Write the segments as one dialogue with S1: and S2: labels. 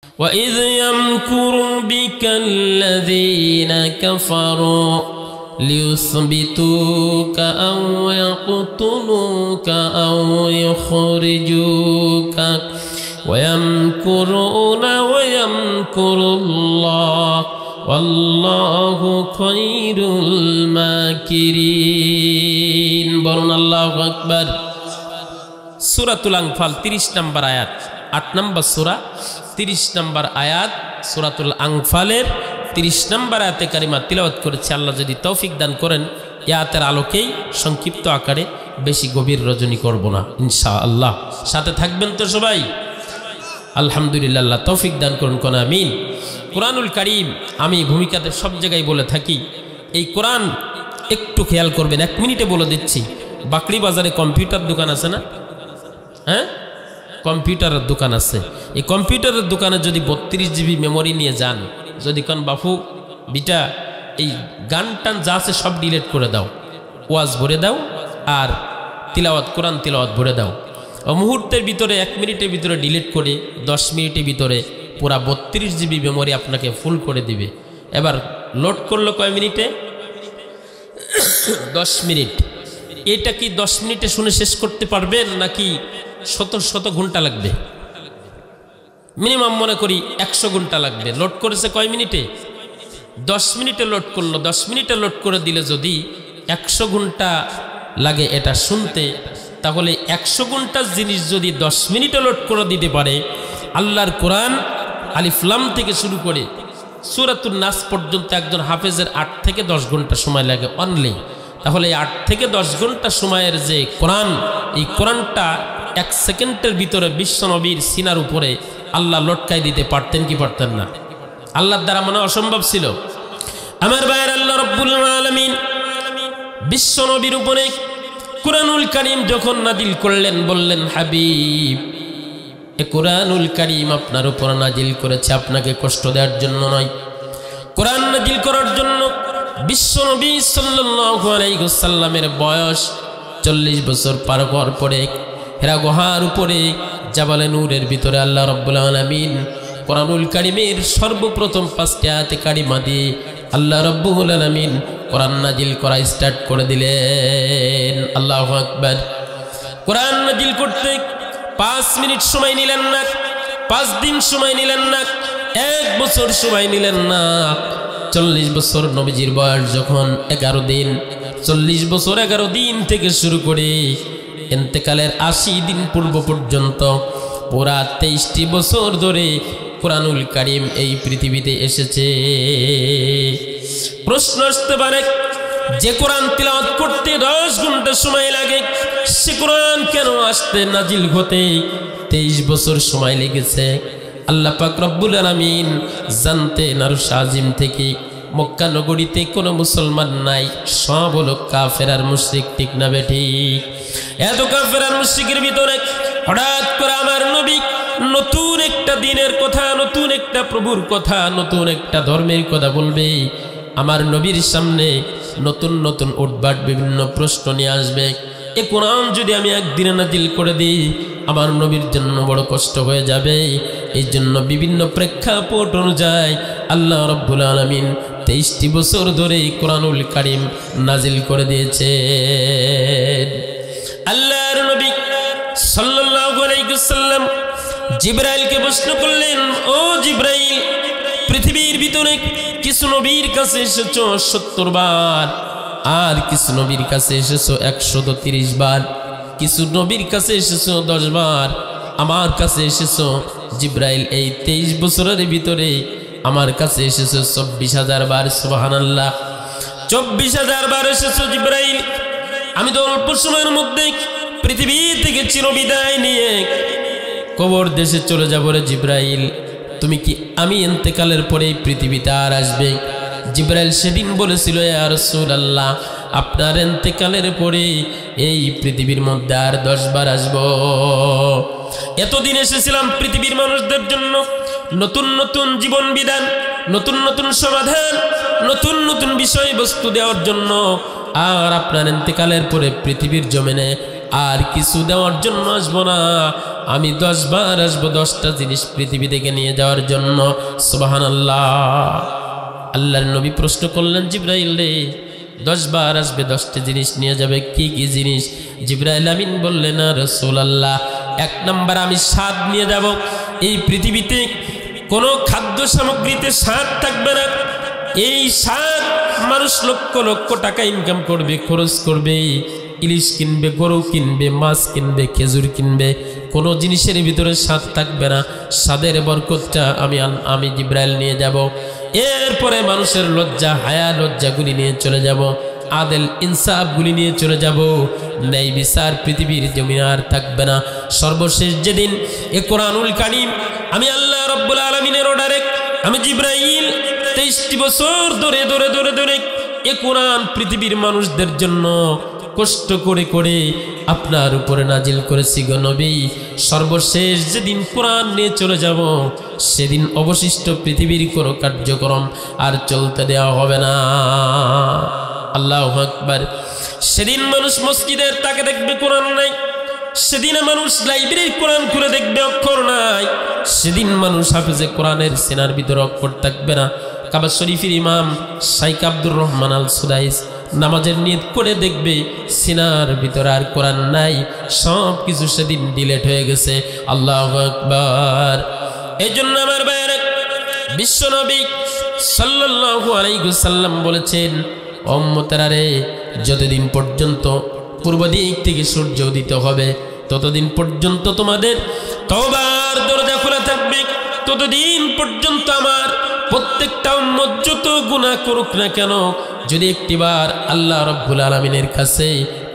S1: وَإِذْ يَمْكُرُ بِكَ الَّذِينَ كَفَرُوا لِيُثْبِتُوكَ أَوْ يَقْتُلُوكَ أَوْ يُخْرِجُوكَ وَيَمْكُرُونَ وَيَمْكُرُ اللَّهُ وَاللَّهُ خَيْرُ الْمَاكِرِينَ বলুন আল্লাহু আকবার। সূরাতুল আনফাল 30 নম্বর আয়াত, 8 নম্বর সূরা 30 নম্বর আয়াত, সূরাতুল আনফালের 30 নম্বর আয়াতে কারিমা তিলাওয়াত করেছে। আল্লাহ যদি তৌফিক দান করেন এই আয়াতের আলোকেই সংক্ষিপ্ত আকারে, বেশি গভীর রজনী করব না ইনশাআল্লাহ। সাথে থাকবেন তো সবাই? আলহামদুলিল্লাহ, আল্লাহ তৌফিক দান করুন, কোন আমিন। কোরআনুল কারীম আমি ভূমিকাতে সব জায়গায় বলে থাকি, এই কোরআন একটু খেয়াল করবেন, 1 মিনিটে বলে দিচ্ছি। বাকরি বাজারে কম্পিউটার দোকান আছে না? হ্যাঁ, কম্পিউটারের দোকান আছে। এই কম্পিউটারের দোকানে যদি 32 জিবি মেমোরি নিয়ে যান, যদি কান বাপু বিটা এই গান টান যা আছে সব ডিলিট করে দাও, ওয়াজ ভরে দাও আর তিলাওয়াত, কোরআন তিলাওয়াত ভরে দাও, মুহূর্তের ভিতরে 1 মিনিটের ভিতরে ডিলিট করে 10 মিনিটের ভিতরে পুরা 32 জিবি মেমোরি আপনাকে ফুল করে দিবে। এবার লোড করলো কয় মিনিটে? 10 মিনিট। এটা কি 10 মিনিটে শুনে শেষ করতে পারবেন নাকি শত ঘন্টা লাগবে? মিনিমাম মনে করি 100 ঘন্টা লাগবে। লোড করেছে কয় মিনিটে? 10 মিনিটে লোড করলো। 10 মিনিটে লোড করে দিলে যদি 100 ঘন্টা লাগে এটা শুনতে, তাহলে 100 ঘন্টার জিনিস যদি 10 মিনিটে লোড করে দিতে পারে, আল্লাহর কোরআন আলিফ লাম থেকে শুরু করে সূরাতুন নাস পর্যন্ত একজন হাফেজের 8 থেকে 10 ঘন্টা সময় লাগে অনলি। তাহলে 8 থেকে 10 ঘন্টা সময়ের যে কোরআন, এই কোরআনটা 1 সেকেন্ডের ভিতরে বিশ্বনবীর সিনার উপরে আল্লাহ লটকাই দিতে পারতেন কি পারতেন না? আল্লাহর দ্বারা মনে অসম্ভব ছিল? আমার ভাইয়ের, আল্লাহ রাব্বুল আলামিন বিশ্বনবীর উপরে কোরআনুল কারীম যখন নাজিল করলেন, বললেন হাবিব, এ কোরআনুল কারীম আপনার উপর নাজিল করেছে আপনাকে কষ্ট দেওয়ার জন্য নয়, কোরআন নাজিল করার জন্য। বিশ্বনবী সাল্লাল্লাহু আলাইহি ওয়াসাল্লামের বয়স 40 বছর পার হওয়ার পরে হেরা গুহার উপরে জাবালে নূরের ভিতরে আল্লাহ রাব্বুল আলামিন কোরআনুল কারীমের সর্বপ্রথম 5টি আয়াতে কারিমা দিয়ে আল্লাহ রাব্বুল আলামিন কোরআন নাজিল করা স্টার্ট করে দিলেন। আল্লাহু আকবার। কোরআন নাজিল করতে 5 মিনিট সময় নিলেন না, 5 দিন সময় নিলেন না, 1 বছর সময় নিলেন না। 40 বছর নবীজির বয়স যখন 11 দিন, 40 বছর 11 দিন থেকে শুরু করে ইন্তেকালের 80 দিন পূর্ব পর্যন্ত পুরা 23টি বছর ধরে কোরআনুল কারীম এই পৃথিবীতে এসেছে। প্রশ্ন আসতে পারে, যে কোরআন তিলাওয়াত করতে 10 ঘন্টা সময় লাগে, সে কোরআন কেন আসতে নাজিল হতে 23 বছর সময় লেগেছে? আল্লাহ পাক রব্বুল আলামিন জানতেন আরশ আজিম থেকে মক্কা নগরীতে কোনো মুসলমান নাই, সব হলো কাফের আর মুশরিক, ঠিক না বেঠিক? এত কাফের আর মুশরিকের ভিতরে হঠাৎ করে আমার নবী নতুন একটা দিনের কথা, নতুন একটা প্রভুর কথা, নতুন একটা ধর্মের কথা বলবে। আমার নবীর সামনে নতুন নতুন উদ্ভাট বিভিন্ন প্রশ্ন নিয়ে আসবে। এ কোরআন যদি আমি একদিনে নাজিল করে দিই, আমার নবীর জন্য বড় কষ্ট হয়ে যাবে। এই জন্য বিভিন্ন প্রেক্ষাপট অনুযায়ী আল্লাহ রাব্বুল আলামিন 23টি বছর ধরে কোরআনুল কারীম নাজিল করে দিয়েছে। আল্লাহর নবী সাল্লাল্লাহু আলাইহি ওয়াসাল্লাম জিবরাইলকে প্রশ্ন করলেন, ও জিবরাইল, পৃথিবীর ভিতরে কিছু নবীর কাছে এসেছো 70 বার, আর কিছু নবীর কাছে এসেছো 130 বার, কিছু নবীর কাছে এসেছো 10 বার, আমার কাছে এসেছো জিবরাইল এই 23 বছরের ভিতরে আমার কাছে এসেছো 24,000 বার। সুবহানাল্লাহ, 24,000 বার এসেছো জিবরাইল। আমি তো অল্প সময়ের মধ্যে পৃথিবী থেকে চিরবিদায় নিয়ে কবর দেশে চলে যাবো রে জিবরাইল, তুমি কি আমি ইন্তেকালের পরে পৃথিবীতে আর আসবে? জিবরাইল সেদিন বলেছিল, ইয়া রাসূলুল্লাহ, আপনার ইন্তেকালের পরে এই পৃথিবীর মধ্যে আর 10 বার আসবো। এতদিন এসেছিলাম পৃথিবীর মানুষদের জন্য নতুন নতুন জীবন বিধান, নতুন নতুন সমাধান, নতুন নতুন বিষয়বস্তু দেওয়ার জন্য, আর আপনার ইন্তেকালের পরে পৃথিবীর জমিনে আর কিছু দেওয়ার জন্য আসবো না, আমি 10 বার আসবো 10টা জিনিস পৃথিবী থেকে নিয়ে যাওয়ার জন্য। সুবহানাল্লাহ। আল্লাহর নবী প্রশ্ন করলেন, জিবরাইল রে 10 বার আসবে 10টা জিনিস নিয়ে যাবে, কি কি জিনিস? জিবরাইল আমিন বললেন, রাসূলুল্লাহ 1 নাম্বার আমি স্বাদ নিয়ে যাব। এই পৃথিবীতে কোনো খাদ্য সামগ্রীতে স্বাদ থাকবে না। এই স্বাদ মানুষ লক্ষ লক্ষ টাকা ইনকাম করবে, খরচ করবে, ইলিশ কিনবে, গরু কিনবে, মাছ কিনবে, খেজুর কিনবে, কোনো জিনিসের ভিতরে স্বাদ থাকবে না। স্বাদের বরকতটা আমি জিবরাইল নিয়ে যাব। এরপরে মানুষের লজ্জা হায়া লজ্জাগুলি নিয়ে চলে যাব, আদেল ইনসাফগুলি নিয়ে চলে যাব, ন্যায় বিচার পৃথিবীর জমিনে আর থাকবে না। সর্বশেষ যেদিন এ কোরআনুল কারীম আমি আল্লাহ রাব্বুল আলামিনের অর্ডারে আমি জিবরাইল 23টি বছর ধরে ধরে ধরে ধরে এ কোরআন পৃথিবীর মানুষদের জন্য কষ্ট করে করে আপনার উপরে নাজিল করেছি গো নবী। সর্বশেষ যেদিন কোরআন নিয়ে চলে যাব, সেদিন অবশিষ্ট পৃথিবীর কোনো কার্যক্রম আর চলতে দেওয়া হবে না। আল্লাহু আকবার। সেদিন মানুষ মসজিদের তাকে দেখবে কোরআন নাই, সেদিন মানুষ লাইব্রেরির কোরআন খুলে দেখবে অক্ষর নাই, সেদিন মানুষ হাফেজে কোরআনের সিনার ভিতরে অক্ষর থাকবে না। কাবা শরীফের ইমাম শাইখ আব্দুর রহমান আল সুদাইস নামাজের নিয়ত করে দেখবে সিনার ভিতরে আর কোরআন নাই, সব কিছু সেদিন ডিলেট হয়ে গেছে। আল্লাহু আকবার। এই জন্য আমার ভাইয়েরা, বিশ্বনবী সাল্লাল্লাহু আলাইহি ওয়াসাল্লাম বলেছেন, উম্মতেরা রে, যতদিন পর্যন্ত পূর্ব দিক থেকে সূর্য উদিত হবে ততদিন পর্যন্ত তোমাদের তওবার দরজা খোলা থাকবে, ততদিন পর্যন্ত আমার প্রত্যেকটা উম্মত যত গুনাহ করুক না কেন, যদি একটিবার আল্লাহ রাব্বুল আলামিনের কাছে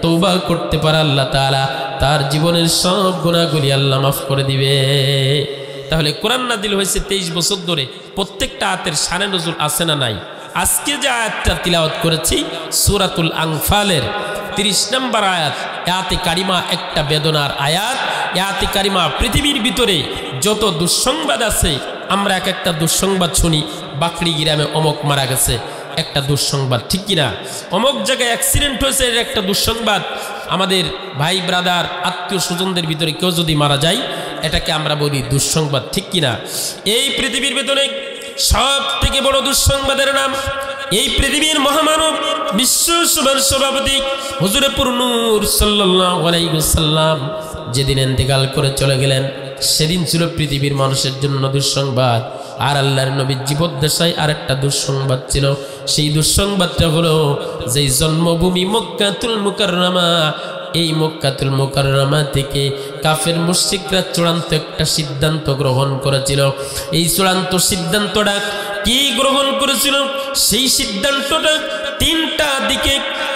S1: তওবা করতে পারে, আল্লাহ তাআলা তার জীবনের সব গুনাহগুলি আল্লাহ মাফ করে দিবে। তাহলে কোরআন নাযিল হয়েছে 23 বছর ধরে, প্রত্যেকটা আয়াতের শানে নজুল আছে না নাই? আজকে যে আয়াতটা তিলাওয়াত করেছি সূরাতুল আনফালের 30 নম্বর আয়াত, আয়াতে কারিমা একটা বেদনার আয়াত। আয়াতে কারিমা পৃথিবীর ভিতরে যত দুঃসংবাদ আছে, আমরা এক একটা দুঃসংবাদ শুনি, বাকরি গ্রামে অমক মারা গেছে, একটা দুঃসংবাদ, ঠিক কিনা? অমক জায়গায় অ্যাক্সিডেন্ট হয়েছে, এর একটা দুঃসংবাদ। আমাদের ভাই ব্রাদার আত্মীয় স্বজনদের ভিতরে কেউ যদি মারা যায়, এটাকে আমরা বলি দুঃসংবাদ, ঠিক কিনা? এই পৃথিবীর ভিতরে সব থেকে বড় দুঃসংবাদের নাম, এই পৃথিবীর মহামানব বিশ্ব সভার সভাপতি হুজুরে পুরনূর সাল্লাল্লাহু আলাইহি ওয়াসাল্লাম যেদিন ইন্তেকাল করে চলে গেলেন, সেদিন ছিল পৃথিবীর মানুষের জন্য দুঃসংবাদ। আর আল্লাহর নবীর জীবদ্দশায় আরেকটা দুঃসংবাদ ছিল। সেই দুঃসংবাদটা হলো, যেই জন্মভূমি মক্কাতুল মুকাররমা, এই মক্কাতুল মুকাররমা থেকে কাফের মুশরিকরা চূড়ান্ত একটা সিদ্ধান্ত গ্রহণ করেছিল। এই চূড়ান্ত সিদ্ধান্তটা কি গ্রহণ করেছিল? সেই সিদ্ধান্তটা 3টা দিকে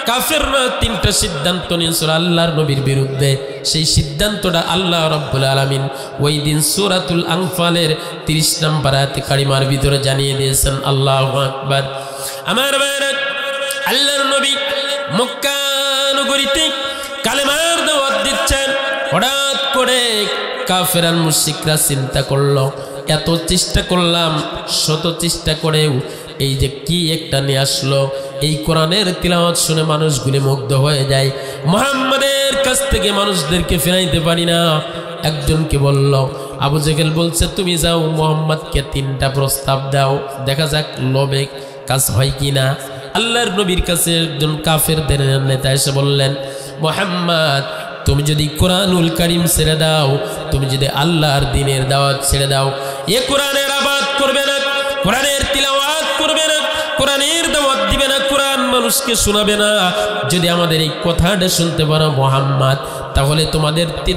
S1: কাফেররা 3টা সিদ্ধান্ত নিয়েছিল আল্লাহর নবীর বিরুদ্ধে। সেই সিদ্ধান্তটা আল্লাহ রাব্বুল আলামিন ওই দিন সূরাতুল আনফালের 30 নম্বর আয়াতে কারিমার ভিতরে জানিয়ে দিয়েছেন। আল্লাহু আকবার। আমার ভাইরা, আল্লাহর নবী মক্কা নগরীতে কালেমার দাওয়াত দিচ্ছেন, হঠাৎ করে কাফের আর মুশরিকরা চিন্তা করলো, এত চেষ্টা করলাম, শত চেষ্টা করেও এই যে কি একটা নিয়ে আসলো, এই কোরআনের তিলাওয়াত শুনে মানুষগুলি মুগ্ধ হয়ে যায়, মুহাম্মাদের কাছ থেকে মানুষদেরকে ফেরাইতে পারি না। একজনকে বলল, আবু জেহেল বলছে, তুমি যাও মুহাম্মদকে 3টা প্রস্তাব দাও, দেখা যাক লোভে কাজ হয় কিনা। আল্লাহর নবীর কাছে একজন কাফেরদের নেতা এসে বললেন, মুহাম্মদ, তুমি যদি কোরআনুল কারীম ছেড়ে দাও, তুমি যদি আল্লাহর দ্বীনের দাওয়াত ছেড়ে দাও, এ কোরআনের আবাদ করবে না, কোরআনের তিলাওয়াত করবে না, কোরআনের দাওয়াত দিবে না, কোরআন মানুষকে শোনাবে না, যদি আমাদের এই কথাটা শুনতে পারো মুহাম্মদ, তাহলে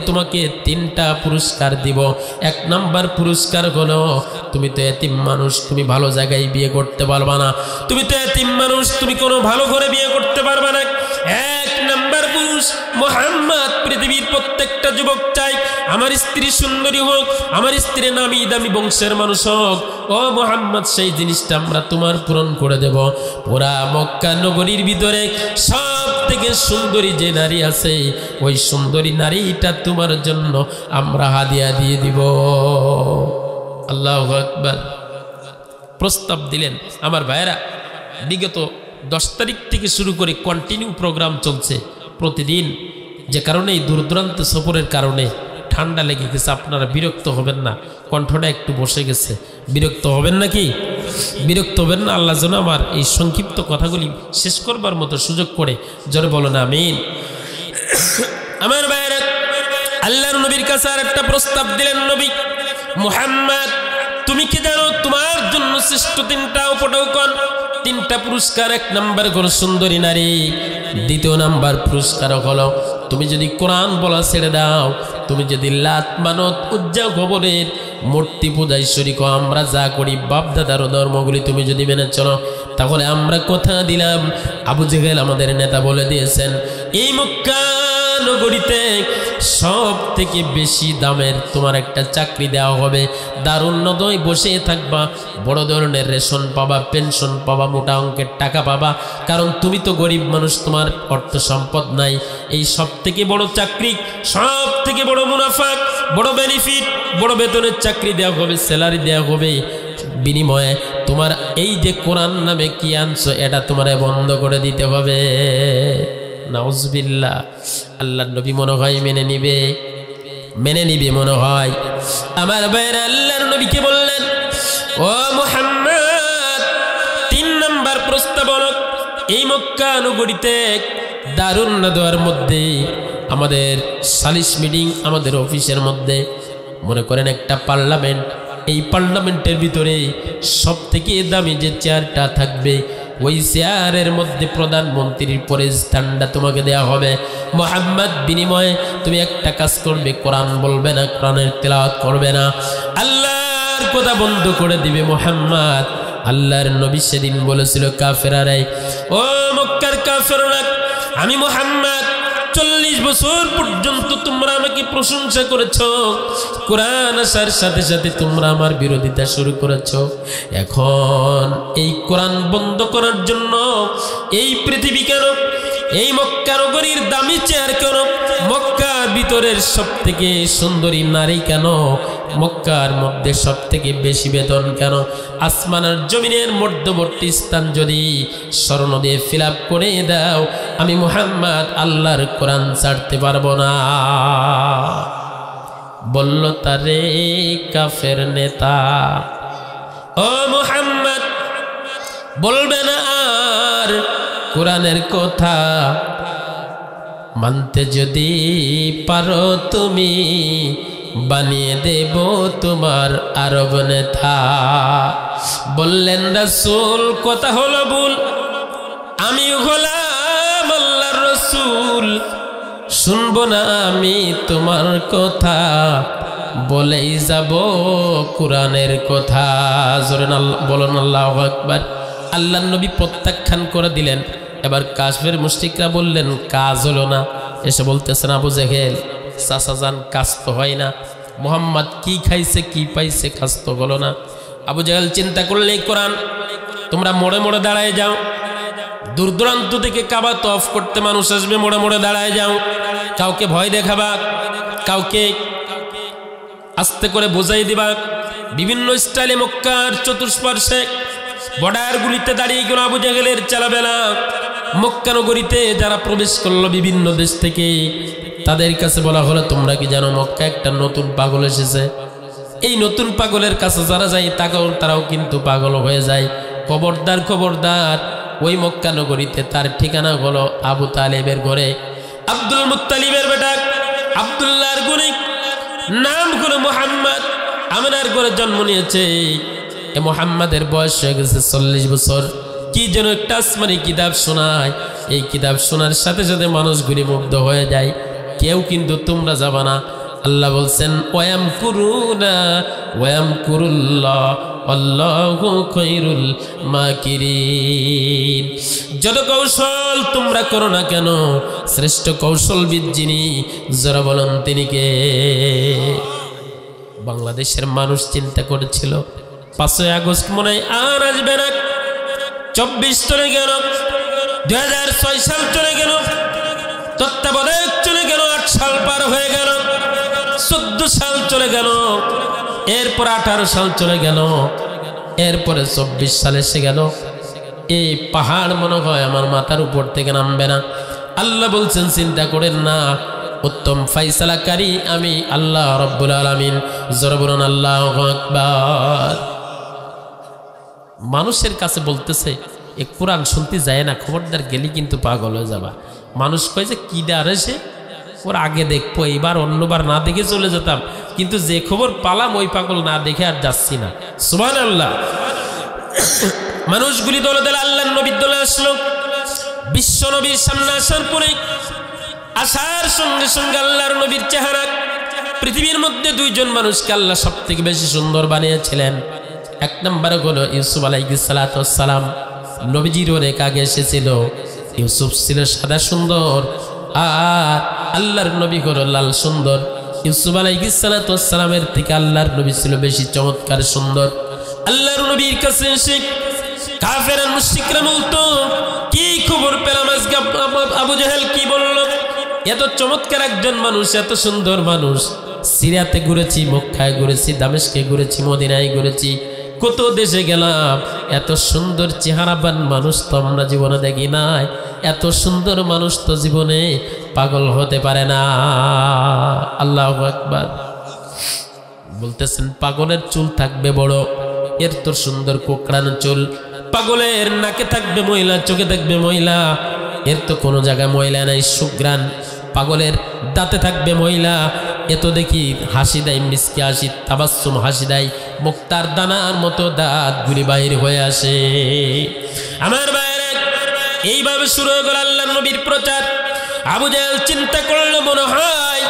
S1: তোমাকে 3টা পুরস্কার দিব। 1 নাম্বার পুরস্কার হলো, তুমি তো এতিম মানুষ, তুমি ভালো জায়গায় বিয়ে করতে পারবা না, তুমি তো এতিম মানুষ, তুমি কোনো ভালো ঘরে বিয়ে করতে পারবা না। 1 নাম্বার পুরুষ মুহাম্মদ, পৃথিবীর প্রত্যেকটা যুবক চাই আমার স্ত্রী সুন্দরী হোক, আমার স্ত্রী নামি দামি বংশের মানুষ হোক। ও মুহাম্মদ, সেই জিনিসটা আমরা তোমার পূরণ করে দেব। পুরা মক্কা নগরীর ভিতরে সব থেকে সুন্দরী যে নারী আছে, ওই সুন্দরী নারীটা তোমার জন্য আমরা হাদিয়া দিয়ে দিব। আল্লাহু আকবার। প্রস্তাব দিলেন। আমার ভাইয়েরা, বিগত 10 তারিখ থেকে শুরু করে কন্টিনিউ প্রোগ্রাম চলছে। প্রতিদিন যে কারণে এই দূরদূরান্ত সফরের কারণে ঠান্ডা লেগে গেছে। আপনারা বিরক্ত হবেন না, কণ্ঠটা একটু বসে গেছে, বিরক্ত হবেন নাকি? বিরক্ত হবেন না। আল্লাহ যেন আমার এই সংক্ষিপ্ত কথাগুলি শেষ করবার মতো সুযোগ করে জোরে বলেন আমিন। আমার ভাইরা, আল্লাহর নবীর কাছে আর একটা প্রস্তাব দিলেন, নবী মুহাম্মদ তুমি কি জানো তোমার জন্য শ্রেষ্ঠ তিনটা উপঢৌকন, তিনটা পুরস্কার? এক নাম্বার হলো সুন্দরী নারী, দ্বিতীয় নাম্বার পুরস্কার হলো তুমি যদি কোরআন বলা ছেড়ে দাও, তুমি যদি লাত মানত উজ্জা খবরের মূর্তি পূজায় শরীক, আমরা যা করি বাপ দাদার ধর্মগুলি তুমি যদি মেনে চলো, তাহলে আমরা কথা দিলাম। আবু জেহেল আমাদের নেতা বলে দিয়েছেন, এই মক্কা নগরীতে সব থেকে বেশি দামের তোমার একটা চাকরি দেওয়া হবে, দারুন্নদয় বসে থাকবা, বড় ধরনের রেশন পাবা, পেনশন পাবা, মোটা অঙ্কের টাকা পাবা, কারণ তুমি তো গরিব মানুষ, তোমার অর্থ সম্পদ নাই। এই সব থেকে বড় চাকরি, সব থেকে বড় মুনাফা, বড় বেনিফিট, বড় বেতনের চাকরি দেওয়া হবে, স্যালারি দেওয়া হবে। বিনিময়ে তোমার এই যে কোরআন নামে কি আনছো এটা তোমারে বন্ধ করে দিতে হবে। নাউজুবিল্লাহ। আল্লাহর নবী মনে হয় মেনে নিবে মনে হয়। আমার ভাইরা, আল্লাহর নবীকে বললেন, ও মুহাম্মদ, 3 নাম্বার প্রস্তাবক, এই মক্কা নগরীতে দারুন নাদওয়ার মধ্যে আমাদের সালিশ মিটিং, আমাদের অফিসের মধ্যে মনে করেন একটা পার্লামেন্ট, এই পার্লামেন্টের ভিতরে সব থেকে দামি যে চেয়ারটা থাকবে, ওই চেয়ারের মধ্যে প্রধানমন্ত্রীর পরে স্থানটা তোমাকে দেওয়া হবে। মুহাম্মদ, বিনিময়ে তুমি একটা কাজ করবে, কোরআন বলবে না, কোরআনের তেলাওয়াত করবে না, আল্লাহর কথা বন্ধ করে দিবে। মুহাম্মদ, আল্লাহর নবী সেদিন বলেছিল কাফেররা, ও মক্কার কাফেররা, আমি মুহাম্মদ 40 বছর পর্যন্ত তোমরা আমাকে প্রশংসা করেছো, কোরআন আসার সাথে সাথে তোমরা আমার বিরোধিতা শুরু করেছো। এখন এই কোরআন বন্ধ করার জন্য এই পৃথিবী কেন, এই মক্কা নগরীর দামি চেয়ার কেন, মক্কার ভিতরের সব থেকে সুন্দরী নারী কেন, মক্কার মধ্যে সব থেকে বেশি বেতন কেন, আসমান আর জমিনের মধ্যবর্তী স্থান যদি স্বর্ণ দিয়ে ফিল আপ করে দাও, আমি মুহাম্মদ আল্লাহর কোরআন ছাড়তে পারবো না। বলল তারে কাফের নেতা, ও মুহাম্মদ বলবে না আর কোরআনের কথা, মানতে যদি পারো তুমি বানিয়ে দেব তোমার আরব নেতা। বললেন রাসূল, কথা হলো ভুল, আমি গোলাম আল্লাহর রাসূল, শুনবো না আমি তোমার কথা, বলেই যাব কোরআনের কথা। জোরে বলুন আল্লাহু আকবার। আল্লাহর নবী প্রত্যাখ্যান করে দিলেন। এবার কাফের মুশরিকরা বললেন, কাজ হলো না। এসে বলতেছেন, আবু জেহেল চাচা যান, কাজ তো হয় না, মুহাম্মদ কি খাইছে কি পাইছে, কাজ তো হলো না। আবু জেহেল চিন্তা করলে, কোরআন তোমরা মোড়ে মোড়ে দাঁড়ায় যাও, দূর দূরান্ত থেকে কাবা তওয়াফ করতে মানুষ আসবে, মোড়ে মোড়ে দাঁড়ায় যাও, কাউকে ভয় দেখাবা, কাউকে আস্তে করে বোঝাই দিবা, বিভিন্ন স্টাইলে মক্কার চতুষ্পার্শ্বে বর্ডারগুলিতে দাঁড়িয়ে গেল আবু জেহেলের চালাবেলা। মক্কা নগরীতে যারা প্রবেশ করলো বিভিন্ন দেশ থেকে, তাদের কাছে বলা হলো, তোমরা কি জানো মক্কা একটা নতুন পাগল এসেছে? এই নতুন পাগলের কাছে যারা যায় তারাও কিন্তু পাগল হয়ে যায়। খবরদার খবরদার, ওই মক্কা নগরীতে তার ঠিকানা হলো আবু তালেবের ঘরে, আব্দুল মুত্তালিবের বেটা আব্দুল্লাহর গুণী, নাম হলো মুহাম্মদ, আমিনার ঘরে জন্ম নিয়েছে। এ মুহাম্মাদের বয়স হয়ে গেছে 40 বছর। কি যেন একটা আসমানি কিতাব শোনায়, এই কিতাব শোনার সাথে সাথে মানুষগুলি মুগ্ধ হয়ে যায়। কেউ কিন্তু তোমরা যাবা না। আল্লাহ বলছেন, ওয়ায়ামকুরুনা ওয়ায়ামকুরুল্লাহ আল্লাহু খায়রুল মাকিরিন। যত কৌশল তোমরা করো না কেন, শ্রেষ্ঠ কৌশলবিদ যিনি, যারা বলেন তিনি কে? বাংলাদেশের মানুষ চিন্তা করেছিল 5ই আগস্ট মনে হয় আর আসবে না, 24 চলে গেল, 2006 সাল চলে গেল, তত্ত্বাবধায়ক চলে গেল, 8 সাল পার হয়ে গেল, 14 সাল চলে গেল, এরপর 18 সাল চলে গেল, এরপরে 24 সাল এসে গেল। এই পাহাড় মনে হয় আমার মাথার উপর থেকে নামবে না। আল্লাহ বলছেন, চিন্তা করেন না, উত্তম ফাইসালাকারী আমি আল্লাহ রাব্বুল আলামিন। জোরে বলুন আল্লাহু আকবার। মানুষের কাছে বলতেছে এ কোরআন শুনতে যায় না, খবরদার গেলি কিন্তু পাগল হয়ে যাবা। মানুষ কয় যে কি ডারে সে ওর আগে দেখবো, এইবার অন্যবার না দেখে চলে যেতাম, কিন্তু যে খবর পালাম ওই পাগল না দেখে আর যাচ্ছি না। সুবহানাল্লাহ। মানুষগুলি দলে দলে আল্লাহর নবীর দলে আসলো। বিশ্ব নবীর সামনে আসার পরে আসার সঙ্গে সঙ্গে আল্লাহর নবীর চেহারা, পৃথিবীর মধ্যে দুইজন মানুষকে আল্লাহ সব থেকে বেশি সুন্দর বানিয়েছিলেন। এক নম্বর হলো ইউসুফ আলাইহিস সালাতু ওয়াস সালাম। নবীজির অনেক আগে এসেছিল। ইউসুফ ছিল সাদা সুন্দর, আর আল্লাহর নবী হলো লাল সুন্দর। ইউসুফ আলাইহিস সালাতু ওয়াস সালামের থেকে আল্লাহর নবী ছিল বেশি চমৎকার সুন্দর। আল্লাহর নবীর কাছে এসে কাফের আর মুশরিকরা বলতো, কি খবর পেলাম আজকে আবু জাহেল কি বলল? এত চমৎকার একজন মানুষ, এত সুন্দর মানুষ, সিরিয়াতে ঘুরেছি, মক্কায় ঘুরেছি, দামেস্কে ঘুরেছি, মদিনায় ঘুরেছি, কত দেশে গেলাম, এত সুন্দর চেহারাবান মানুষ তো আমরা জীবনে দেখি নাই। এত সুন্দর মানুষ তো জীবনে পাগল হতে পারে না। আল্লাহু আকবার। বলতেছেন পাগলের চুল থাকবে বড়, এর তো সুন্দর কোকড়ানো চুল। পাগলের নাকে থাকবে ময়লা, চোখে থাকবে ময়লা, এর তো কোনো জায়গায় ময়লা নাই, সুগ্রাণ। পাগলের দাঁতে থাকবে ময়লা, এত দেখি হাসি দেয়, মিসকে হাসি, তাবাসসুম হাসি দেয়, মুক্তার দানার মতো দাঁতগুলি বাইরে হয়ে আসে। আমার বাইরে এইভাবে শুরু হয়ে গেল আল্লাহর নবীর প্রচার। আবু জাহেল চিন্তা করলো, মনে হয়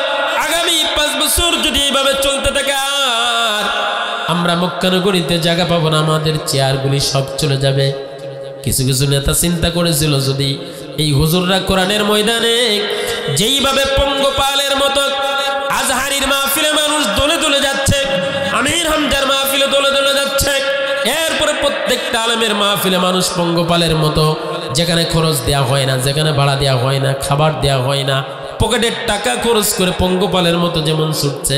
S1: আগামী 5 বছর যদি এইভাবে চলতে থাকে আর আমরা মক্কা নগরীতে জায়গা পাবো না, আমাদের চেয়ারগুলি সব চলে যাবে। কিছু কিছু নেতা চিন্তা করেছিল, যদি এই হুজুররা কোরআনের ময়দানে যেইভাবে পঙ্গপালের মতো আজহারির মাহফিলে মানুষ দলে দলে যাচ্ছে, আমির হামজার মাহফিলে দলে দলে যাচ্ছে, এরপরে প্রত্যেকটা আলেমের মাহফিলে মানুষ পঙ্গপালের মতো, যেখানে খরচ দেওয়া হয় না, যেখানে ভাড়া দেওয়া হয় না, খাবার দেওয়া হয় না, পকেটের টাকা খরচ করে পঙ্গপালের মতো যেমন ছুটছে,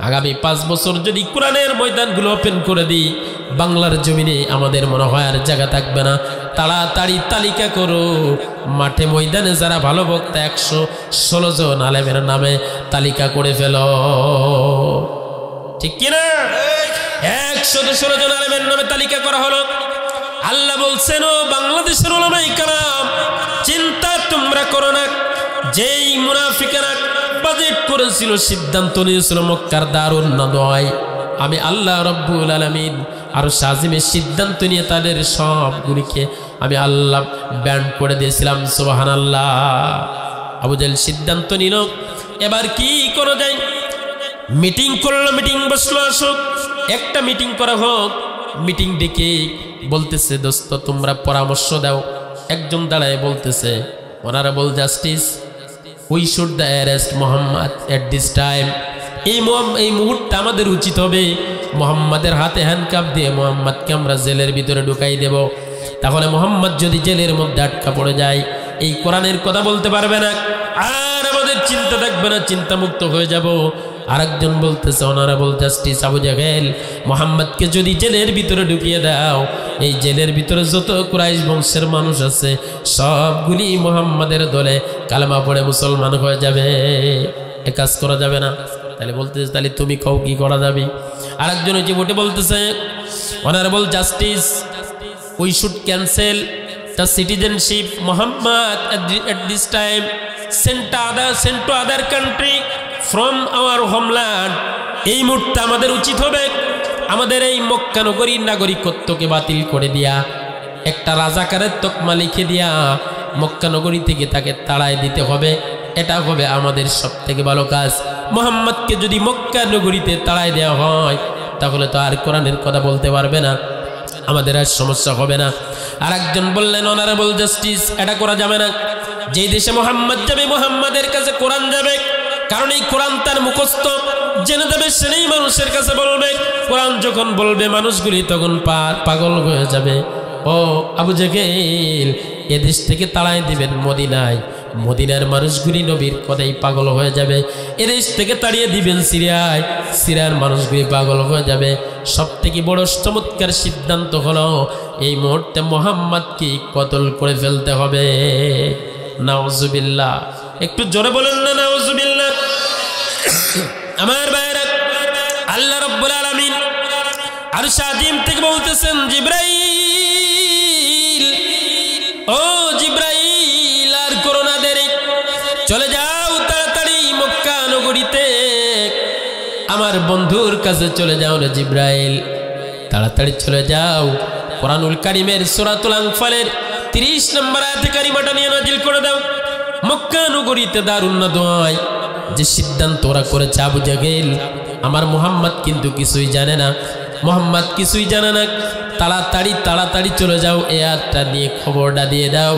S1: আগামী 5 বছর যদি কোরআনের ময়দানগুলো ওপেন করে দিই, বাংলার জমিনে আমাদের মনে হয় আর জায়গা থাকবে না। তাড়াতাড়ি তালিকা করো, মাঠে ময়দানে যারা ভালো বক্তা 116 জন আলেমের নামে তালিকা করে ফেল, ঠিক কিনা? 116 জন আলেমের নামে তালিকা করা হলো। আল্লাহ বলছেন, ও বাংলাদেশের উলামায়ে কেরাম, চিন্তা তোমরা করো না। যেই মুনাফিকেরা বাজেট করেছিল, সিদ্ধান্ত নিয়েছিল মক্কার দারুন নয়, আমি আল্লাহ রাব্বুল আলামিন আর শাজিমের সিদ্ধান্ত নিয়ে তাদের সবগুলিকে আমি আল্লাহ ব্যান্ড করে দিয়েছিলাম। সুবহানাল্লাহ। আবু জাহেল সিদ্ধান্ত নিল, এবার কি করা যায়? মিটিং করলো, মিটিং বসলো, আসুক একটা মিটিং করা হোক। মিটিং ডেকে বলতেছে, দোস্ত তোমরা পরামর্শ দাও। একজন দাঁড়ায় বলতেছে, honourable justice, we should the arrest Mohammad at this time. এই মুহূর্তে আমাদের উচিত হবে মোহাম্মদের হাতে হ্যান্ডকাপ দিয়ে মোহাম্মদকে আমরা জেলের ভিতরে ঢুকাই দেব। তাহলে মোহাম্মদ যদি জেলের মধ্যে আটকা পড়ে যায়, এই কোরআনের কথা বলতে পারবে না, আর আমাদের চিন্তা থাকবে না, চিন্তামুক্ত হয়ে যাব। আরেকজন বলতেছে, অনারেবল জাস্টিস আবু জাহেল, মোহাম্মদকে যদি জেলের ভিতরে ঢুকিয়ে দাও, এই জেলের ভিতরে যত কুরাইশ বংশের মানুষ আছে সবগুলি মোহাম্মদের দলে কালেমা পড়ে মুসলমান হয়ে যাবে। এ কাজ করা যাবে না। তাহলে বলতেছে, তাহলে তুমি কও কি করা যাবে? আরেকজন ওই যে বটে বলতেছে, honourable justice, we should cancel the citizenship Mohammad at this time, sent to other country from our homeland. এই মুহূর্তে আমাদের উচিত হবে আমাদের এই মক্কা নগরীর নাগরিকত্বকে বাতিল করে দিয়া, একটা রাজাকারের তকমা লিখে দিয়া মক্কা নগরী থেকে তাকে তাড়ায় দিতে হবে। এটা হবে আমাদের সব থেকে ভালো কাজ। মোহাম্মদকে যদি মক্কা নগরীতে তাড়ায় দেওয়া হয়, তাহলে তো আর কোরআনের কথা বলতে পারবে না, আমাদের আর সমস্যা হবে না। আর একজন বললেন, অনারেবল জাস্টিস, এটা করা যাবে না। যেই দেশে মোহাম্মদ যাবে, মোহাম্মদের কাছে কোরআন যাবে, কারণ এই কোরআন তার মুখস্থ, জেনে দেবে, সেই মানুষের কাছে বলবে। কোরআন যখন বলবে মানুষগুলি তখন পাগল হয়ে যাবে। ও আবু জাহেল, এদেশ থেকে তাড়ায় দিবেন মদিনায়, মদিনার মানুষগুলি নবীর কথাই পাগল হয়ে যাবে। এদেশ থেকে তাড়িয়ে দিবেন সিরিয়ায়, সিরিয়ার মানুষগুলি পাগল হয়ে যাবে। সব থেকে বড় চমৎকার সিদ্ধান্ত হলো এই মুহূর্তে মোহাম্মদকে কতল করে ফেলতে হবে। নাউজুবিল্লাহ। একটু জোরে বলেন না নাউজুবিল্লাহ। আমার ভাইরা, আল্লাহ রাব্বুল আলামিন আরশ আজিম থেকে বলতেছেন, জিবরাইল, ও জিবরাইল, আর করোনা দেরি, চলে যাও তাড়াতাড়ি মক্কা নগরীতে, আমার বন্ধুর কাছে চলে যাও না জিবরাইল, তাড়াতাড়ি চলে যাও। কোরআনুল কারীমের সূরাতুল আনফালের 30 নম্বর আয়াতে কারিমাটা নিয়ে নাজিল করে দাও। মক্কা নগরীতে দারুন নাদওয়ায় যে সিদ্ধান্ত ওরা করেছে, আবু জাহেল, আমার মুহাম্মদ কিন্তু কিছুই জানে না, মুহাম্মদ কিছুই জানে না, তাড়াতাড়ি তাড়াতাড়ি চলে যাও, এই আয়াতটা নিয়ে খবরটা দিয়ে দাও।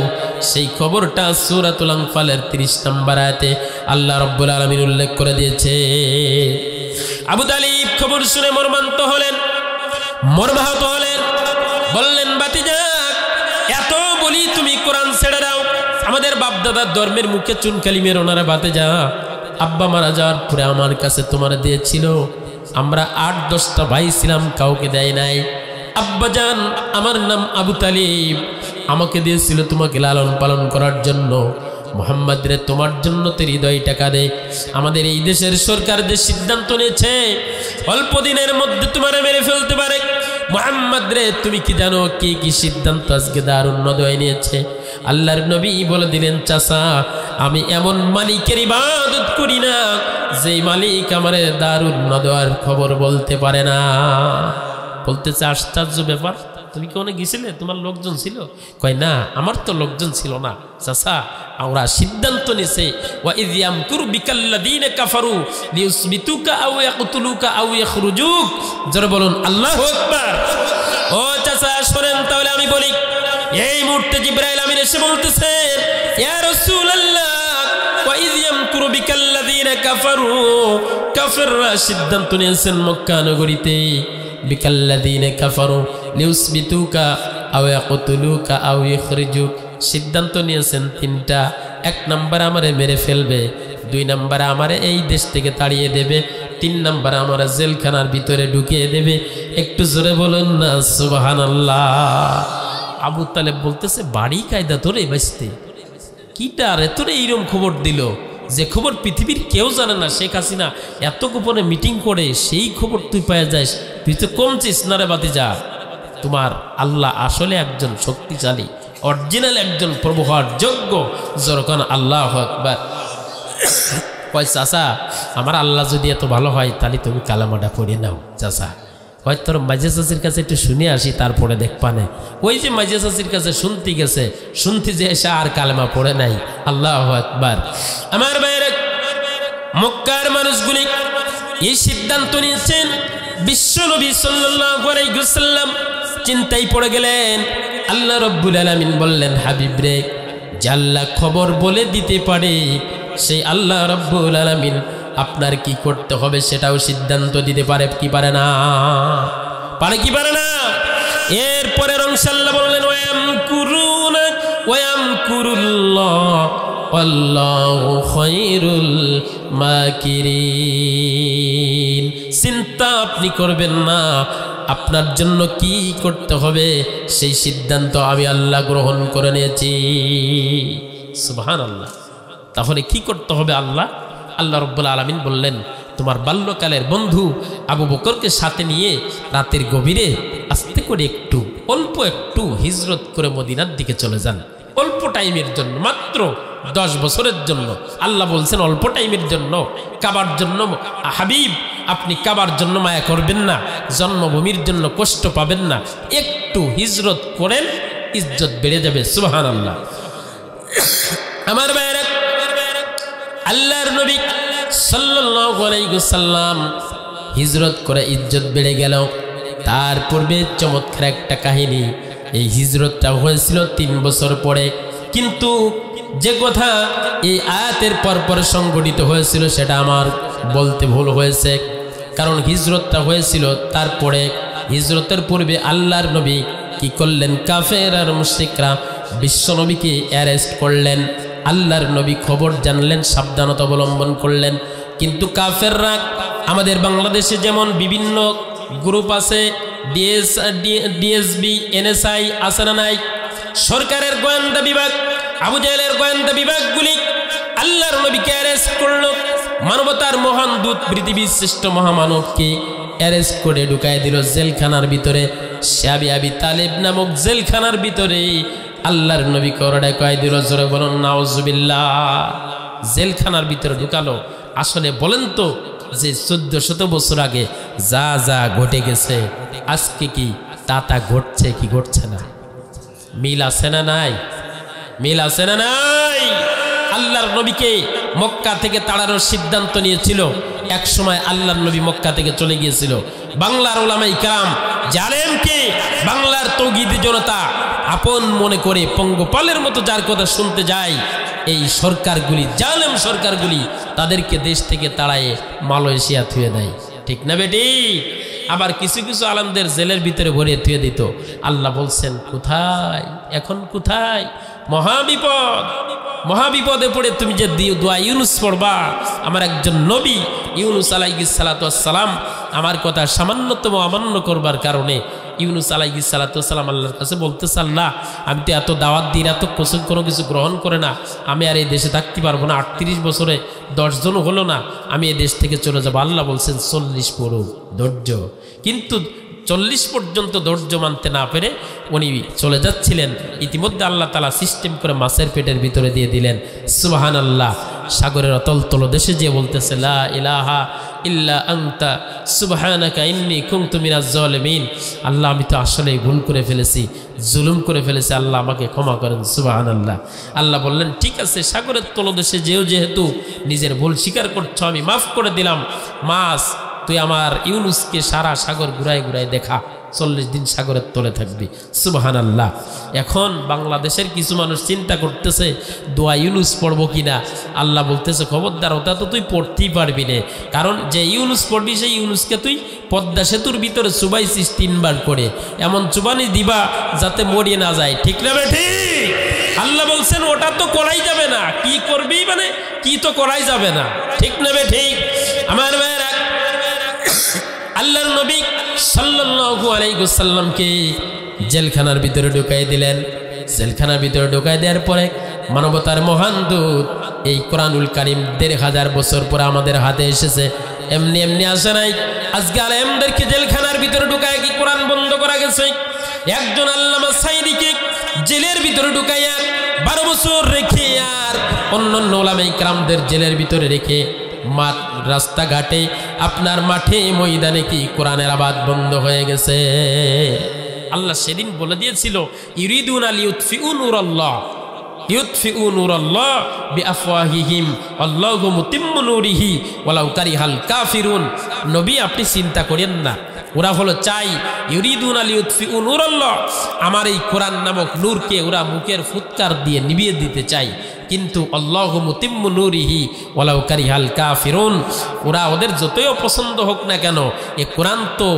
S1: সেই খবরটা সূরাতুল আনফালের 30 নম্বর আয়াতে আল্লাহ রাব্বুল আলামিন উল্লেখ করে দিয়েছে। আবু তালিব খবর শুনে মর্মান্ত হলেন, মর্মাহত হলেন, বললেন, বাতিজা, এত বলি তুমি কোরআন ছেড়ে দাও, আমাদের বাপদাদার ধর্মের মুখে চুনকালি মেরো না রে বাতিজা। আব্বা মারা যাওয়ার পরে আমার কাছে তোমার দিয়েছিল, আমরা 8-10টা ভাই ছিলাম, কাউকে দেয় নাই। আব্বাজান, আমার নাম আবু তালিব, আমাকে দিয়েছিল তোমাকে লালন পালন করার জন্য। মুহাম্মদ রে, তোমার জন্য তো হৃদয় টাকা দে। আমাদের এই দেশের সরকার যে সিদ্ধান্ত নিয়েছে অল্প দিনের মধ্যে তোমারে মেরে ফেলতে পারে, মুহাম্মদ রে, তুমি কি জানো কি কি সিদ্ধান্ত আজকে দারুন নদওয়ায় নিয়েছে? আল্লাহর নবী বলে দিলেন, চাচা, আমি এমন মালিকের ইবাদত করি না যেই মালিক আমারে দারুন নদওয়ার খবর বলতে পারে না। বলতেছে, আশ্চর্য ব্যাপার, তুমি কি অনেক গেছিলে? তোমার লোকজন ছিল? কয়, না, আমার তো লোকজন ছিল না চাচা, আমরা সিদ্ধান্ত নিছে, ওয়া ইয ইয়ামকুরু বিকাল্লাযীনা কাফারু লিইউসবিতুকা আও ইয়াকতুলুকা আও ইখরুজুক। জোরে বলুন আল্লাহু আকবার। ও চাচা, শুনেন তাহলে আমি বলি। এই মুহূর্তে জিবরাইল আমিন এসে বলতেছেন, ইয়া রাসূলুল্লাহ, ওয়া ইয ইয়ামকুরু বিকাল্লাযীনা কাফারু, কাফেররা সিদ্ধান্ত নিয়েছেন মক্কা নগরীতে, বিকাল্লাযীনা কাফারু লিউসবিতুকা আও ইয়াকতুলুকা আও ইখরিজুক, সিদ্ধান্ত নিয়েছেন 3টা। 1 নম্বর আমারে মেরে ফেলবে, 2 নম্বর আমারে এই দেশ থেকে তাড়িয়ে দেবে, 3 নম্বর আমারে জেলখানার ভিতরে ঢুকিয়ে দেবে। একটু জোরে বলুন না সুবহানাল্লাহ। আবু তালেব বলতেছে, বাড়ি কায়দা তোরে বাঁচতে, কিটা রে তোরে এইরকম খবর দিল যে খবর পৃথিবীর কেউ জানে না। শেখ হাসিনা এত গোপনে মিটিং করে সেই খবর তুই পাওয়া যাস, তুই তো কমছিস না রে বাতিজা। তোমার আল্লাহ আসলে একজন শক্তিশালী, অরিজিনাল একজন প্রভু হওয়ার যোগ্য। যখন আল্লাহু আকবার। কয়, চাচা, আমার আল্লাহ যদি এত ভালো হয় তাহলে তুমি কালামাটা পড়ে নাও চাচা। হয় তোর মাঝে চাষির কাছে একটু শুনে আসি, তারপরে দেখবা না। ওই যে মাঝে চাষির কাছে শুনতে গেছে, শুনতে যে এসে আর কালেমা পড়ে নাই। আল্লাহু আকবার। আমার বাইরে মক্কার মানুষগুলি এই সিদ্ধান্ত নিয়েছেন, বিশ্বনবী সাল্লাল্লাহু আলাইহি ওয়াসাল্লাম চিন্তায় পড়ে গেলেন। আল্লাহ রাব্বুল আলামিন বললেন, হাবিব রে, যে আল্লাহ খবর বলে দিতে পারে সেই আল্লাহ রাব্বুল আলামিন আপনার কি করতে হবে সেটাও সিদ্ধান্ত দিতে পারে কি পারে না? পারে কি পারে না? এরপরে ইনশাআল্লাহ বললেন, ওয়ায়ামকুরুনা ওয়ায়ামকুরুল্লাহ আল্লাহু খায়রুল মাকিরিন। চিন্তা আপনি করবেন না, আপনার জন্য কি করতে হবে সেই সিদ্ধান্ত আমি আল্লাহ গ্রহণ করে নিয়েছি। সুবহানাল্লাহ। তাহলে কি করতে হবে? আল্লাহ রাব্বুল আলামিন বললেন, তোমার বাল্যকালের বন্ধু আবু বকরকে সাথে নিয়ে রাতের গভীরে আস্তে করে একটু অল্প একটু হিজরত করে মদিনার দিকে চলে যান, অল্প টাইমের জন্য, মাত্র 10 বছরের জন্য। আল্লাহ বলছেন অল্প টাইমের জন্য, কাবার জন্য। হাবিব, আপনি কাবার জন্য মায়া করবেন না, জন্মভূমির জন্য কষ্ট পাবেন না, একটু হিজরত করেন, ইজ্জত বেড়ে যাবে। সুবহানাল্লাহ। আমার ভাইরা, আল্লাহর নবী সাল্লাল্লাহু আলাইহি ওয়াসাল্লাম হিজরত করে ইজ্জত বেড়ে গেল। তার পূর্বে চমৎকার একটা কাহিনী। এই হিজরতটা হয়েছিল 3 বছর পরে, কিন্তু যে কথা এই আয়াতের পরপর সংঘটিত হয়েছিল সেটা আমার বলতে ভুল হয়েছে, কারণ হিজরতটা হয়েছিল তারপরে। হিজরতের পূর্বে আল্লাহর নবী কি করলেন? কাফের আর মুশরিকরা বিশ্বনবীকে অ্যারেস্ট করলেন। আল্লাহর নবী খবর জানলেন, সাবধানতা অবলম্বন করলেন। কিন্তু কাফেররা, আমাদের বাংলাদেশে যেমন বিভিন্ন গ্রুপ আছে, ডিএসবি, এনএসআই আছে না নাই, সরকারের গোয়েন্দা বিভাগ, আবু জাহেলের গোয়েন্দা বিভাগগুলি আল্লাহর নবীকে অ্যারেস্ট করলো। মানবতার মহান দূত পৃথিবীর শ্রেষ্ঠ মহামানবকে অ্যারেস্ট করে ঢুকাই দিল জেলখানার ভিতরে। আবি আবি তালেব নামক জেলখানার ভিতরে আল্লাহর নবী করড়ে কয় দিল, জোরে বলুন নাউজুবিল্লাহ। জেলখানার ভিতরে ঢুকালো। আসলে বলেন তো যে 1400 বছর আগে যা যা ঘটে গেছে আজকে কি তা ঘটছে কি ঘটছে না? মিল আছে না নাই? মিল আছে না নাই? আল্লাহর নবীকে মক্কা থেকে তাড়ানোর সিদ্ধান্ত নিয়েছিল। এক সময় আল্লাহর নবী মক্কা থেকে চলে গিয়েছিল। বাংলার উলামায়ে কেরাম জালেমকে বাংলার তৌহিদি জনতা আপন মনে করে পঙ্গপালের মতো যার কথা শুনতে যায়, এই সরকারগুলি, জালেম সরকারগুলি তাদেরকে দেশ থেকে তাড়ায়ে মালয়েশিয়া থুয়ে দেয়। ঠিক না বেটি? আবার কিছু কিছু আলেমদের জেলের ভিতরে ভরে থুয়ে দিত। আল্লাহ বলছেন কোথায়, এখন কোথায়? মহাবিপদ। মহাবিপদে পড়ে তুমি যে দোয়া ইউনুস পড়বা, আমার একজন নবী ইউনুস আলাইহিস সালাতু ওয়াস সালাম আমার কথা সামান্যতম অমান্য করবার কারণে ইউনুস আলাইহিস সালাতু ওয়াস সালাম আল্লাহর কাছে বলতেছে, আল্লাহ আমি তো এত দাওয়াত দিই, এত কোনো কিছু গ্রহণ করে না, আমি আর এই দেশে থাকতে পারবো না। 38 বছরে 10 জনও হলো না, আমি এই দেশ থেকে চলে যাবো। আল্লাহ বলছেন 40 পড়ুক, ধৈর্য। কিন্তু 40 পর্যন্ত ধৈর্য মানতে না পেরে উনি চলে যাচ্ছিলেন। ইতিমধ্যে আল্লাহ তাআলা সিস্টেম করে মাছের পেটের ভিতরে দিয়ে দিলেন। সুবহানাল্লাহ। সাগরের অতল তলদেশে যে বলতেছে লা ইলাহা ইল্লা আনতা সুবহানাকা ইন্নী কুনতু মিনাজ জালিমিন। আল্লাহ আমি তো আসলেই ভুল করে ফেলেছি, জুলুম করে ফেলেছি, আল্লাহ আমাকে ক্ষমা করেন। সুবহানাল্লাহ। আল্লাহ বললেন ঠিক আছে, সাগরের তলদেশে যেহেতু নিজের ভুল স্বীকার করছো, আমি মাফ করে দিলাম। মাছ তুই আমার ইউনুসকে সারা সাগর ঘুরায় ঘুরায় দেখা, 40 দিন সাগরের তলে থাকবি। সুবহানাল্লাহ। এখন বাংলাদেশের কিছু মানুষ চিন্তা করতেছে দোয়া ইউনুস পড়বো কিনা। আল্লাহ বলতেছে খবরদার, ওটা তো তুই পড়তেই পারবি না, কারণ যে ইউনুস পড়বি সেই ইউনুসকে তুই পদ্মা সেতুর ভিতরে চুবাইছিস 3 বার করে, এমন চুবানি দিবা যাতে মরিয়ে না যায়। ঠিক না বেঠি? আল্লাহ বলছেন ওটা তো করাই যাবে না। কি করবি মানে কি তো করাই যাবে না। ঠিক না বেঠি? আমার ভাইয়েরা, আল্লাহর নবী সাল্লাল্লাহু আলাইহি ওয়াসাল্লামকে জেলখানার ভিতরে ঢুকাই দিলেন। জেলখানার ভিতরে ঢুকাই দেওয়ার পরে মানবতার মহান দূত এই কোরআনুল কারীম 1500 বছর পরে আমাদের হাতে এসেছে। এমনি এমনি আসে নাই। আজকে আলেমদেরকে জেলখানার ভিতরে ঢুকায় কি কোরআন বন্ধ করা গেছে? একজন আল্লামা সাঈদীকে জেলের ভিতরে ঢুকাইয়া 12 বছর রেখে আর অন্যান্য উলামায়ে কেরামদের জেলের ভিতরে রেখে মাঠ রাস্তাঘাটে আপনার মাঠে ময়দানে কি কোরআনের আবাদ বন্ধ হয়ে গেছে? আল্লাহ সেদিন বলে দিয়েছিল ইউরিদুনা লিউতফিউ নূরাল্লাহ বিআফওয়াহিহিম আল্লাহু মুতিম্মু নূরিহি ওয়ালাউ কারিহাল কাফিরুন। নবী আপনি চিন্তা করেন না, ওরা হলো চাই ইউরিদুনা লিউতফিউ নূরাল্লাহ, আমার এই কোরআন নামক নূরকে ওরা মুখের ফুৎকার দিয়ে নিভিয়ে দিতে চাই, কিন্তু আল্লাহু মুতিম্মু নূরিহি ওয়ালাউ কারিহাল কাফিরুন, ওরা ওদের যতই পছন্দ হোক না কেন এই কোরআন তো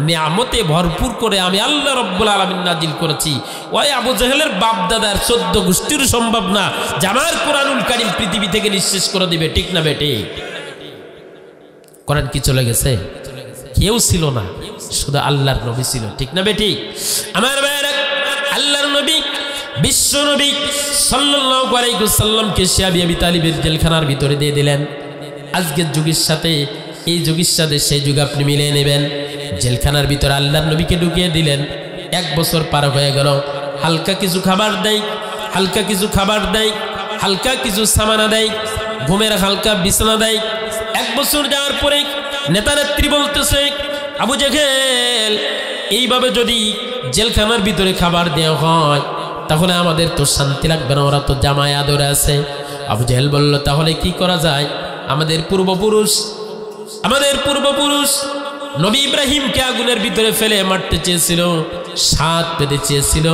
S1: নিয়ামতে ভরপুর করে আমি আল্লাহ রাব্বুল আলামিন নাজিল করেছি। ওই আবু জাহেলের বাপ দাদার 14 গোষ্ঠীর সম্ভব না যে আমার কোরআনুল কারীম পৃথিবী থেকে নিঃশেষ করে দিবে। ঠিক না বেটি? কোরআন কি চলে গেছে? কেউ ছিল না, শুধু আল্লাহর নবী ছিল। ঠিক না বেটি? আমার ভাইরা, আল্লাহর নবী বিশ্ব নবী সাল্লাল্লাহু আলাইহি ওয়াসাল্লামকে আবি আবি তালিবের জেলখানার ভিতরে দিয়ে দিলেন। আজকের যুগের সাথে এই যুগের সাথে সেই যুগ আপনি মিলিয়ে নেবেন। জেলখানার ভিতরে আল্লাহর নবীকে ঢুকিয়ে দিলেন। 1 বছর পার হয়ে গেল। হালকা কিছু খাবার দেয়, হালকা কিছু খাবার দেয়, হালকা কিছু সামানা দেয়, ঘুমের হালকা বিছানা দেয়। 1 বছর যাওয়ার পরে নেতা নেত্রী বলতেছে আবু জাহেল, এইভাবে যদি জেলখানার ভিতরে খাবার দেওয়া হয় তাহলে আমাদের তো শান্তি লাগবে না, ওরা তো জামায় আদরে আছে। আবু জাহেল বলল তাহলে কি করা যায়? আমাদের পূর্বপুরুষ নবী ইব্রাহিমকে আগুনের ভিতরে ফেলে মারতে চেয়েছিল, স্বাদ পেতে চেয়েছিল,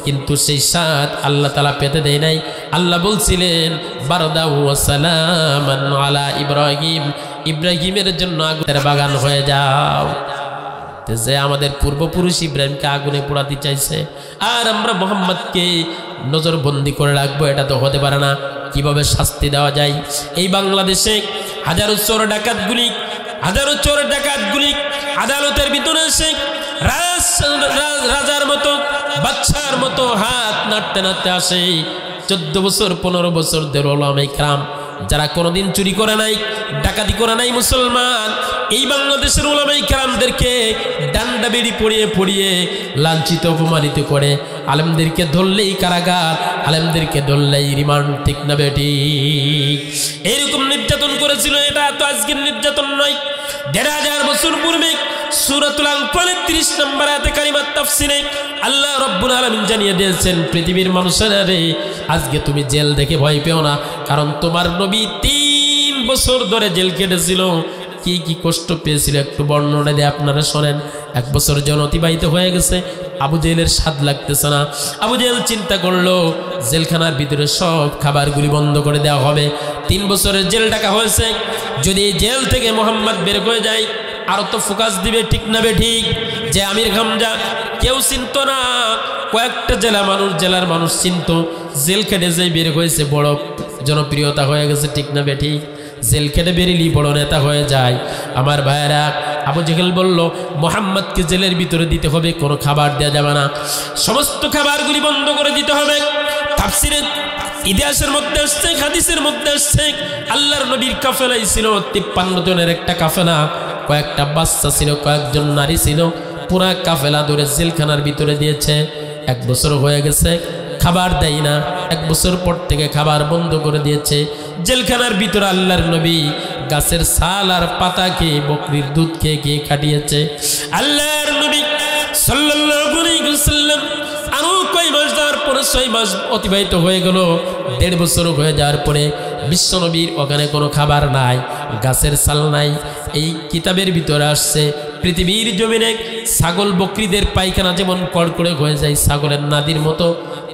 S1: কিন্তু সেই স্বাদ আল্লাহ তাআলা পেতে দেয় নাই। আল্লাহ বলছিলেন বারদাউ ওয়া সালামান আলা ইব্রাহিম, ইব্রাহিমের জন্য আগুনের বাগান হয়ে যাও। যে আমাদের পূর্বপুরুষ ইব্রাহিমকে আগুনে পোড়াতে চাইছে আর আমরা মুহাম্মদকে নজরবন্দি করে রাখবো, এটা তো হতে পারে না। কিভাবে শাস্তি দেওয়া যায়? এই বাংলাদেশে হাজারো চোর ডাকাতগুলি আদালতের ভিতরে এসে রাজার মতো বাচ্চার মতো হাত নাড়তে নাড়তে আসে। 14 বছর 15 বছর ধরে উলামায়ে কেরাম যারা কোনোদিন চুরি করে নাই, ডাকাতি করে নাই মুসলমান, এই বাংলাদেশের উলামায়ে কেরামদেরকে ডান্ডা বেড়ি পড়িয়ে পড়িয়ে লাঞ্ছিত অপমানিত করে, আলেমদেরকে ধরলেই কারাগার, আলেমদেরকে ধরলেই রিমান্ড, ঠিক না বেটি? এইরকম নির্যাতন করেছিল। এটা তো আজকের নির্যাতন নয়। ১৫০০ বছর পূর্বে সূরাতুল আনফালের ৩০ নম্বর আয়াতে কারিমার তাফসিরে আল্লাহ রাব্বুল আলামিন জানিয়ে দিয়েছেন, পৃথিবীর মানুষেরা রে, আজকে তুমি জেল দেখে ভয় পেও না, কারণ তোমার নবী ৩ বছর ধরে জেল কেটেছিল। কি কি কষ্ট পেয়েছিল একটু বর্ণনা দিয়ে আপনারা শোনেন। 1 বছর যেন অতিবাহিত হয়ে গেছে, আবু জেহেলের স্বাদ লাগতেছে না। আবু জেহেল চিন্তা করলো জেলখানার ভিতরে সব খাবারগুলি বন্ধ করে দেওয়া হবে। 3 বছরের জেল ডাকা হয়েছে, যদি জেল থেকে মোহাম্মদ বের হয়ে যায় আরো তো ফোকাস দিবে, ঠিক না বে ঠিক? যে আমির হামজা কেউ চিনত না, কয়েকটা জেলার মানুষ চিনত। জেল খেটে যে বের হয়েছে বড় জনপ্রিয়তা হয়ে গেছে, ঠিক না বে ঠিক? জেল খেটে বেরিয়েই বড় নেতা হয়ে যায়। আমার ভাইয়েরা, আবু জেহেল বলল মোহাম্মদকে জেলের ভিতরে দিতে হবে, কোনো খাবার দেওয়া যাবে না, সমস্ত খাবারগুলি বন্ধ করে দিতে হবে। তাফসিরে ইতিহাসের মধ্যে আসছে, হাদিসের মধ্যে আসছে, আল্লাহর নবীর কাফেলাই ছিল 53 জনের একটা কাফেলা, কয়েকটা বাচ্চা ছিল, কয়েকজন নারী ছিল, পুরা কাফেলা ধরে জেলখানার ভিতরে দিয়েছে। 1 বছর হয়ে গেছে, খাবার দেয় না। 1 বছর পর থেকে খাবার বন্ধ করে দিয়েছে। জেলখানার ভিতরে আল্লাহর নবী গাছের ছাল আর পাতা খেয়ে, বকরির দুধ খেয়ে খেয়ে কাটিয়েছে। আল্লাহর নবী সাল্লাল্লাহু আলাইহি ওয়াসাল্লাম আরো কয় মাস যাওয়ার পরে 6 মাস অতিবাহিত হয়ে গেল। 1.5 বছর হয়ে যাওয়ার পরে বিশ্বনবীর ওখানে কোনো খাবার নাই, গাছের ছাল নাই। এই কিতাবের ভিতরে আসছে পৃথিবীর জমিনে ছাগল বকরিদের পায়খানা যেমন কড়কড়ে হয়ে যায় ছাগলের নাদির মতো,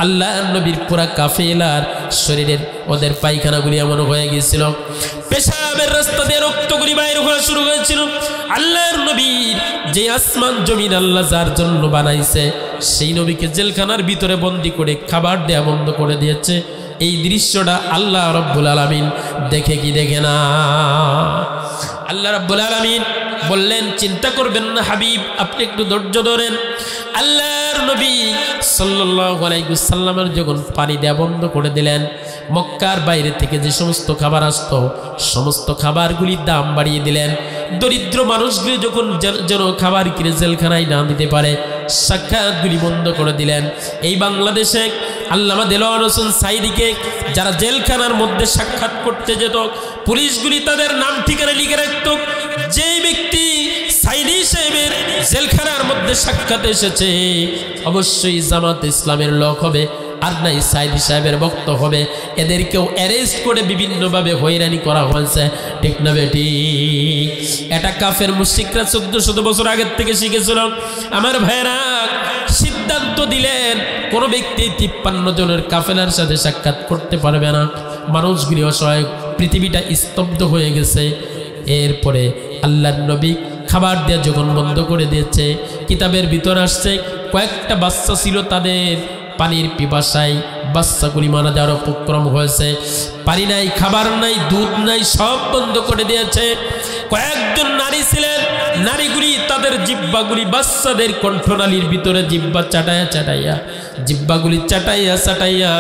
S1: আল্লাহর নবীর পুরা কাফেলার শরীরের ওদের পায়খানাগুলি এমন হয়ে গিয়েছিল, পেশাবের রাস্তা দিয়ে রক্তগুলি বাইর হওয়া শুরু হয়েছিল। আল্লাহর নবীর যে আসমান জমিন আল্লাহ যার জন্য বানাইছে, সেই নবীকে জেলখানার ভিতরে বন্দি করে খাবার দেয়া বন্ধ করে দিয়েছে। এই দৃশ্যটা আল্লাহ রাব্বুল আলামিন দেখে কি দেখে না? আল্লাহ রাব্বুল আলামিন বললেন, চিন্তা করবেন না হাবিব, আপনি একটু ধৈর্য ধরেন। আল্লাহর নবী সাল্লাল্লাহু আলাইহি ওয়াসাল্লামের যখন পানি দেয়া বন্ধ করে দিলেন, মক্কার বাইরে থেকে যে সমস্ত খাবার আসতো সমস্ত খাবারগুলির দাম বাড়িয়ে দিলেন। দরিদ্র মানুষগুলি যখন যেন খাবার কিনে জেলখানায় না দিতে পারে, সাক্ষাৎগুলি বন্ধ করে দিলেন। এই বাংলাদেশে আল্লামা দেলোয়ার হোসেন সাইদিকে যারা জেলখানার মধ্যে সাক্ষাৎ করতে যেত, পুলিশগুলি তাদের নাম ঠিকানা লিখে রাখত। যে ব্যক্তি সাইদি সাহেবের জেলখানার মধ্যে সাক্ষাৎ এসেছে অবশ্যই জামাত ইসলামের লোক হবে, আর নাই সাইদি সাহেবের ভক্ত হবে। এদেরকেও অ্যারেস্ট করে বিভিন্নভাবে হয়রানি করা হয়েছে, ঠিক না বেটি? এটা কাফের মুশরিকরা 1400 বছর আগের থেকে শিখেছিল। আমার ভাইরা সিদ্ধান্ত দিলেন কোনো ব্যক্তি 53 জনের কাফেলার সাথে সাক্ষাৎ করতে পারবে না। মানুষগুলি অসহায়, পৃথিবীটা স্তব্ধ হয়ে গেছে। এরপরে আল্লাহর নবী খাবার দেওয়া যখন বন্ধ করে দিয়েছে, কিতাবের ভিতর আসছে কয়েকটা বাচ্চা ছিল, তাদের পানির পিপাসায় বাচ্চাগুলি মারা যাওয়ার উপক্রম হয়েছে। পানি নাই, খাবার নাই, দুধ নাই, সব বন্ধ করে দিয়েছে। কয়েকজন নারী ছিলেন, নারীগুলি তাদের জিহ্বাগুলি বাচ্চাদের কণ্ঠনালীর ভিতরে জিহ্বা চাটাইয়া চাটাইয়া, জিহ্বাগুলি চাটাইয়া চাটাইয়া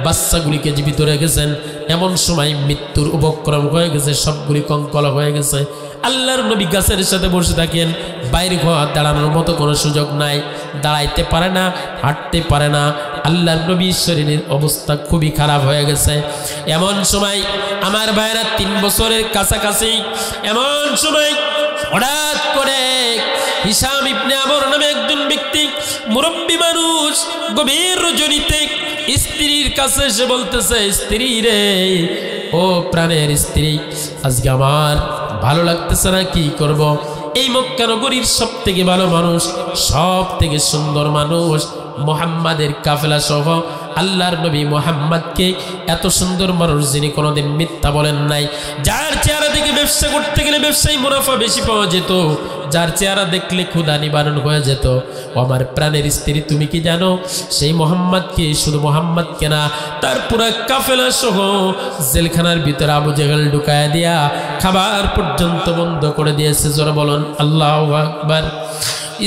S1: বাচ্চাগুলিকে জীবিত রেখেছেন। এমন সময় মৃত্যুর উপক্রম হয়ে গেছে, সবগুলি কঙ্কল হয়ে গেছে। আল্লাহর নবী গাছের সাথে বসে থাকেন, বাইরে হওয়া দাঁড়ানোর মতো কোনো সুযোগ নাই, দাঁড়াইতে পারে না, হাঁটতে পারে না। আল্লাহর নবীর শরীরের অবস্থা খুবই খারাপ হয়ে গেছে। এমন সময় আমার ভাইরা 3 বছরের কাছাকাছি, এমন সময় হঠাৎ করে হিশাম ইবনে আমর নামে একজন ব্যক্তি, মুরব্বী মানুষ, গভীর রজনীতে স্ত্রীর কাছে এসে বলতেছে, স্ত্রী রে, ও প্রাণের স্ত্রী, আজকে আমার ভালো লাগতেছে না, কি করব? এই মক্কা নগরীর সব থেকে ভালো মানুষ, সব থেকে সুন্দর মানুষ, মুহাম্মাদের কাফেলা সহ আল্লাহর নবী মুহাম্মদকে, এত সুন্দর মানুষ যিনি কোনোদিন মিথ্যা বলেন নাই, যার চেহারা দেখে ব্যবসা করতে গেলে ব্যবসায়ী মুনাফা বেশি পাওয়া যেত, যার চেহারা দেখলে ক্ষুধা নিবারণ হয়ে যেত। ও আমার প্রাণের স্ত্রী, তুমি কি জানো সেই মুহাম্মদকে, শুধু মুহাম্মদকে না, তার পুরা কাফেলা সহ জেলখানার ভিতরে আবু জেহেল ঢুকায়া দিয়া খাবার পর্যন্ত বন্ধ করে দিয়েছে। জোরে বলুন আল্লাহু আকবার।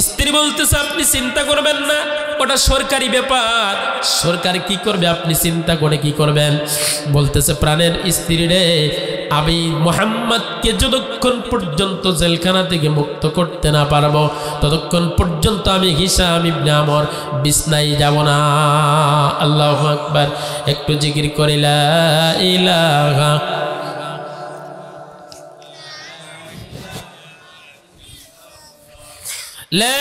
S1: স্ত্রী বলতেছে, আপনি চিন্তা করবেন না, ওটা সরকারি ব্যাপার, সরকার কি করবে আপনি চিন্তা করে কি করবেন। বলতেছে প্রাণের স্ত্রী রে, আমি মুহাম্মদকে যতক্ষণ পর্যন্ত জেলখানা থেকে মুক্ত করতে না পারবো ততক্ষণ পর্যন্ত আমি হিশাম ইবনে আমর বিছনায় যাব না। আল্লাহু আকবার। একটু জিকির করে লা ইলাহা লা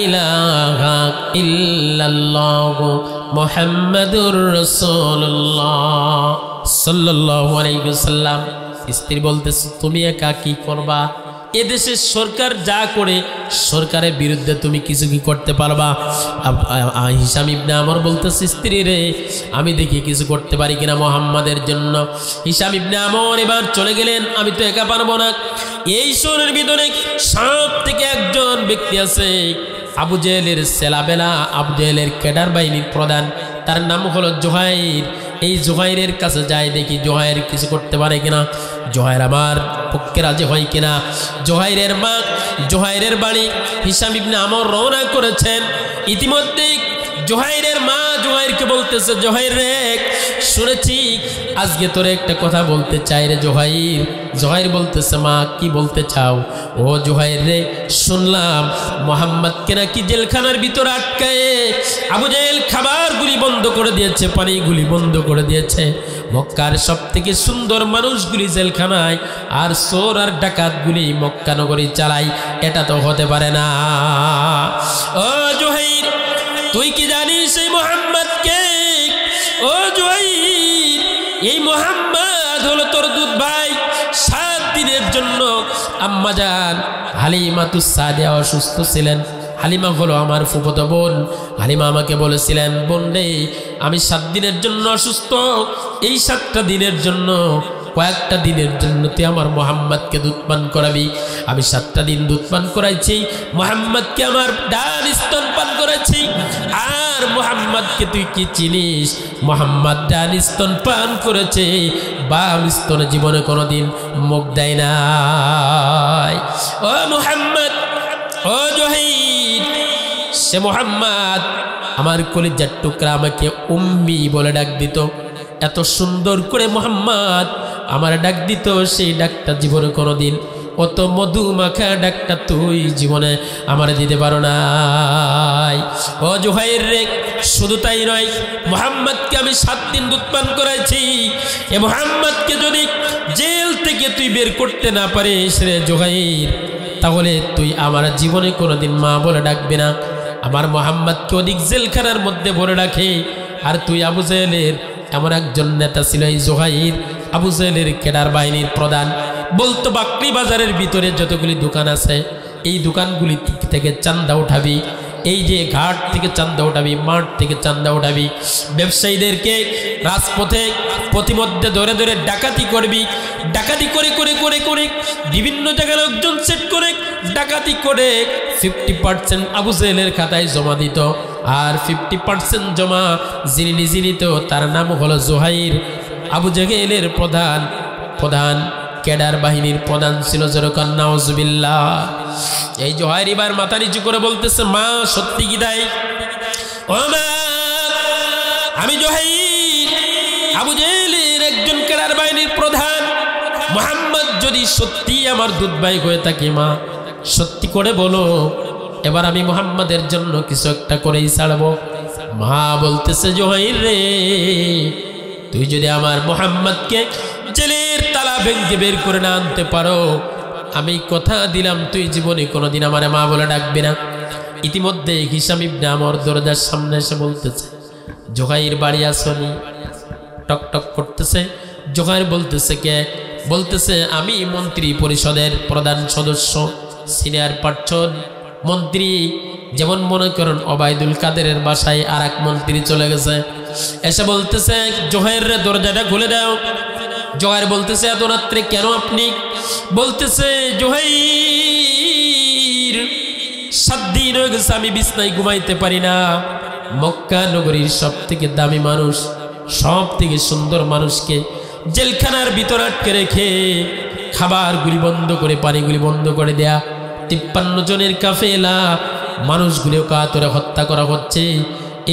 S1: ইলাহা ইল্লাল্লাহু মুহাম্মাদুর রাসূলুল্লাহ সাল্লাল্লাহু আলাইহি ওয়াসাল্লাম। স্ত্রী বলতেছে তুমি একা কি করবা? এদেশের সরকার যা করে সরকারের বিরুদ্ধে তুমি কিছু কি করতে পারবা? হিশাম ইবনে আমর বলতেছে স্ত্রী রে, আমি দেখি কিছু করতে পারি কিনা মুহাম্মাদের জন্য। হিশাম ইবনে আমর এবার চলে গেলেন, আমি তো একা পারবো না। এই শহরের ভিতরে সব থেকে একজন ব্যক্তি আছে, আবু জেহেলের সেলাবেলা, আবু জেহেলের ক্যাডার বাহিনীর প্রধান, তার নাম হলো জুহাইর। এই জুহাইরের কাছে যাই দেখি জুহাইর কিছু করতে পারে কিনা, জুহাইর আমার পক্ষে রাজি হয় কিনা। জুহাইরের মা, জুহাইরের বাড়ি হিশাম ইবনে আমর রওনা করেছেন। ইতিমধ্যে জুহাইরের মা জুহাইরকে বলতেছে জুহাইর রে, শুনেছি আজকে তোরে একটা কথা বলতে চাই রে জুহাইর। জুহাইর বলতেছে মা কি বলতে চাও? ও জুহাইর রে, শুনলাম মুহাম্মদকে নাকি জেলখানার ভিতর আটকায়ে আবু জেহেল খাবারগুলি বন্ধ করে দিয়েছে, পানিগুলি বন্ধ করে দিয়েছে। মক্কার সব থেকে সুন্দর মানুষগুলি জেলখানায়, আর চোর আর ডাকাতগুলি মক্কা নগরী চালায়। এটা তো হতে পারে না। ও জুহাইর, তুই কি জানিস এই মুহাম্মদকে? ও জুহাইর, এই মুহাম্মদ হলো তোর দুধ ভাই। 7 দিনের জন্য আম্মাজান হালিমাতুস সাদিয়া অসুস্থ ছিলেন। হালিমা হলো আমার ফুফতো বোন। হালিমা আমাকে বলেছিলেন বোন রে, আমি 7 দিনের জন্য অসুস্থ, এই 7টা দিনের জন্য, কয়েকটা দিনের জন্য তুই আমার মুহাম্মদকে দুধ পান করাবি। আমি 7টা দিন দুধ পান করাইছি, মুহাম্মদকে আমার ডান স্তন পান করাইছি। আর মুহাম্মদকে তুই কি চিনিস? মুহাম্মদ ডান স্তন পান করেছে, বাম স্তনে জীবনে কোনোদিন মুখ দেয় নাই। ও মুহাম্মদ, ও জহিদ, সে মুহাম্মদ আমার কলিজার টুকরা আমাকে উম্মি বলে ডাক দিত। এত সুন্দর করে মুহাম্মদ আমার ডাক দিত, সেই ডাকটা জীবনে কোনোদিন, অত মধু মাখা ডাকটা তুই জীবনে আমার দিতে পারো নাই। ও জুহাইর রে, শুধু তাই নয়, মুহাম্মদকে আমি 7 দিন দুধ পান করাইছি। এ মুহাম্মদকে যদি জেল থেকে তুই বের করতে না পারিস রে জুহাইর, তাহলে তুই আমার জীবনে কোনোদিন মা বলে ডাকবি না। আমার মুহাম্মদকে অধিক জেলখানার মধ্যে ভরে রাখে। আর তুই আবু জেহেলের এমন একজন নেতা ছিল এই জুহাইর, আবু জেহেলের ক্যাডার বাহিনীর প্রধান। বলতো বাকরি বাজারের ভিতরে যতগুলি দোকান আছে, এই দোকানগুলি থেকে চান্দা উঠাবি, এই যে ঘাট থেকে চান্দা উঠাবি, মাঠ থেকে চান্দা উঠাবি, ব্যবসায়ীদেরকে রাজপথে প্রতিমধ্যে ধরে ধরে ডাকাতি করবি। ডাকাতি করে করে করে করে বিভিন্ন জায়গায় লোকজন সেট করে ডাকাতি করে 50% আবু জেহেলের খাতায় জমা দিত, আর 50% জমা যিনি নিজে নিত তার নাম হলো জুহাইর। আবু জেহেলের প্রধান ক্যাডার বাহিনীর প্রধান ছিল যেরকম নাউজুবিল্লাহ। এই জুহাইর এবার মাথা নিচু করে বলতেছে মা সত্যি কি তাই? ও মা, আমি জুহাইর, আবু জেহেলের একজন ক্যাডার বাহিনীর প্রধান। মুহাম্মদ যদি সত্যি আমার দুধ ভাই হয়ে থাকে মা, সত্যি করে বলো, এবার আমি মুহাম্মাদের জন্য কিছু একটা করেই ছাড়বো। মা বলতেছে জুহাইর রে, তুই যদি আমার মুহাম্মদকে জেলের তালা ভেঙে বের করে না আনতে পারো, আমি কথা দিলাম তুই জীবনে কোনোদিন আমার মা বলে ডাকবি না। ইতিমধ্যে হিশাম ইবনে আমর দরজার সামনে এসে বলতেছে জুহাইর বাড়ি আসনি? টক টক করতেছে। জুহাইর বলতেছে কে? বলতেছে আমি মন্ত্রী পরিষদের প্রধান সদস্য, সিনিয়র পার্সন মন্ত্রী। যেমন মনে করেন ওবায়দুল কাদেরের বাসায় আর এক মন্ত্রী চলে গেছে, এসে বলতেছে জুহাইর রে দরজাটা খুলে দাও। জুহাইর বলতেছে এত রাত্রে কেন আপনি? বলতেছে জুহাইর 7 দিন হয়ে গেছে আমি বিছনায় ঘুমাইতে পারি না। মক্কা নগরীর সব থেকে দামি মানুষ, সব থেকে সুন্দর মানুষকে জেলখানার ভিতর আটকে রেখে খাবারগুলি বন্ধ করে, পানিগুলি বন্ধ করে দেয়া, 53 জনের কাফেলা মানুষগুলো কাতরে হত্যা করা হচ্ছে।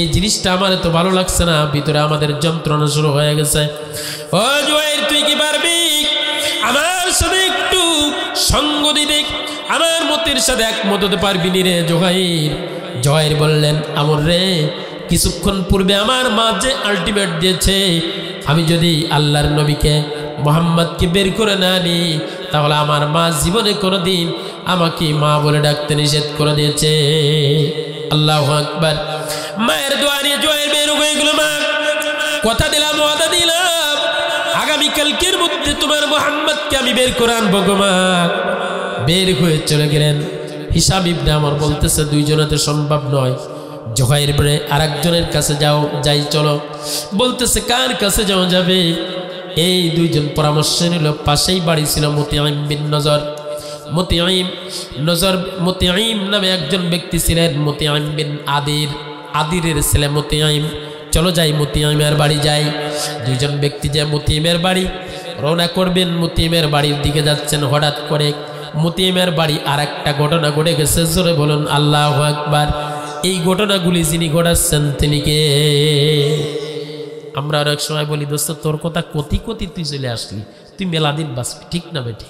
S1: এই জিনিসটা আমার তো ভালো লাগছে না, ভিতরে আমাদের যন্ত্রণা শুরু হয়ে গেছে। ও জুয়াইর, তুই কি পারবি আমার সাথে একটু সঙ্গ দিতে? আমার মতের সাথে একমত হতে পারবি নি রে জুয়াইর? জুয়াইর বললেন, আমর রে, কিছুক্ষণ পূর্বে আমার মা যে আলটিমেট দিয়েছে, আমি যদি আল্লাহর নবীকে মুহাম্মদকে বের করে না আনি তাহলে আমার মা জীবনে কোনোদিন আমাকে মা বলে ডাকতে নিষেধ করে দিয়েছে। আল্লাহু আকবার। মায়ের দোয়া নিয়ে জুয়াইর বের হয়ে গেল। মা, কথা দিলাম, ওয়াদা দিলাম, আগামীকালকের মধ্যে তোমার মুহাম্মদকে আমি বের করে আনবো গো মা। বের হয়ে চলে গেলেন। হিসাব ইবনে আমর বলতেছে, দুইজনেতে সম্ভব নয়। জুয়াইর বলে, আরেকজনের কাছে যাই চলো। বলতেছে, কার কাছে যাওয়া যাবে? এই দুইজন পরামর্শ নিল। পাশেই বাড়ি ছিল মুতিঈম বিন নজর। মুতিঈম নামে একজন ব্যক্তি ছিলেন, মুতিঈম বিন আদিরের ছেলে মুতিঈম। চলো যাই, মুতিঈমের বাড়ি যাই। দুইজন ব্যক্তি যে মুতিঈমের বাড়ি রওনা করবেন, মুতিঈমের বাড়ির দিকে যাচ্ছেন। হঠাৎ করে মুতিঈমের বাড়ি আর একটা ঘটনা ঘটে গেছে। জোরে বলুন আল্লাহু আকবার। এই ঘটনাগুলি যিনি ঘটাচ্ছেন তিনি কে? আমরা অনেক সময় বলি, দোস্ত তোর কথা কতি তুই চলে আসলি, তুই মেলাদিন বাঁচবি, ঠিক না বেটি?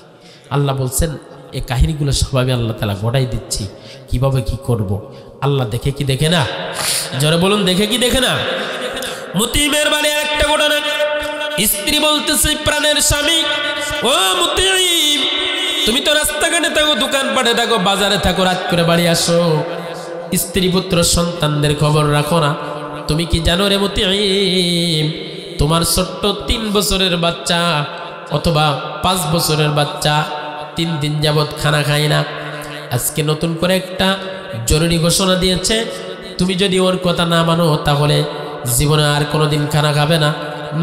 S1: আল্লাহ বলছেন, এই কাহিনীগুলো সবাই আল্লাহ তাআলা ঘটাই দিচ্ছি, কিভাবে কি করব। আল্লাহ দেখে কি দেখে না? জোরে বলুন, দেখে কি দেখে না? মুতিঈমের বাড়ি একটা ঘটনা। স্ত্রী বলতেছে, প্রাণের স্বামী, ও মুতিঈম, তুমি তো রাস্তাঘাটে থাকো, দোকানপাটে থাকো, বাজারে থাকো, রাত করে বাড়ি আসো, স্ত্রী পুত্র সন্তানদের খবর রাখো না। তুমি কি জানো রে মুতিঈম, তোমার ছোট্ট 3 বছরের বাচ্চা অথবা 5 বছরের বাচ্চা 3 দিন যাবৎ খানা খায় না। আজকে নতুন করে একটা জরুরি ঘোষণা দিয়েছে, তুমি যদি ওর কথা না মানো তাহলে জীবনে আর কোনোদিন খানা খাবে না,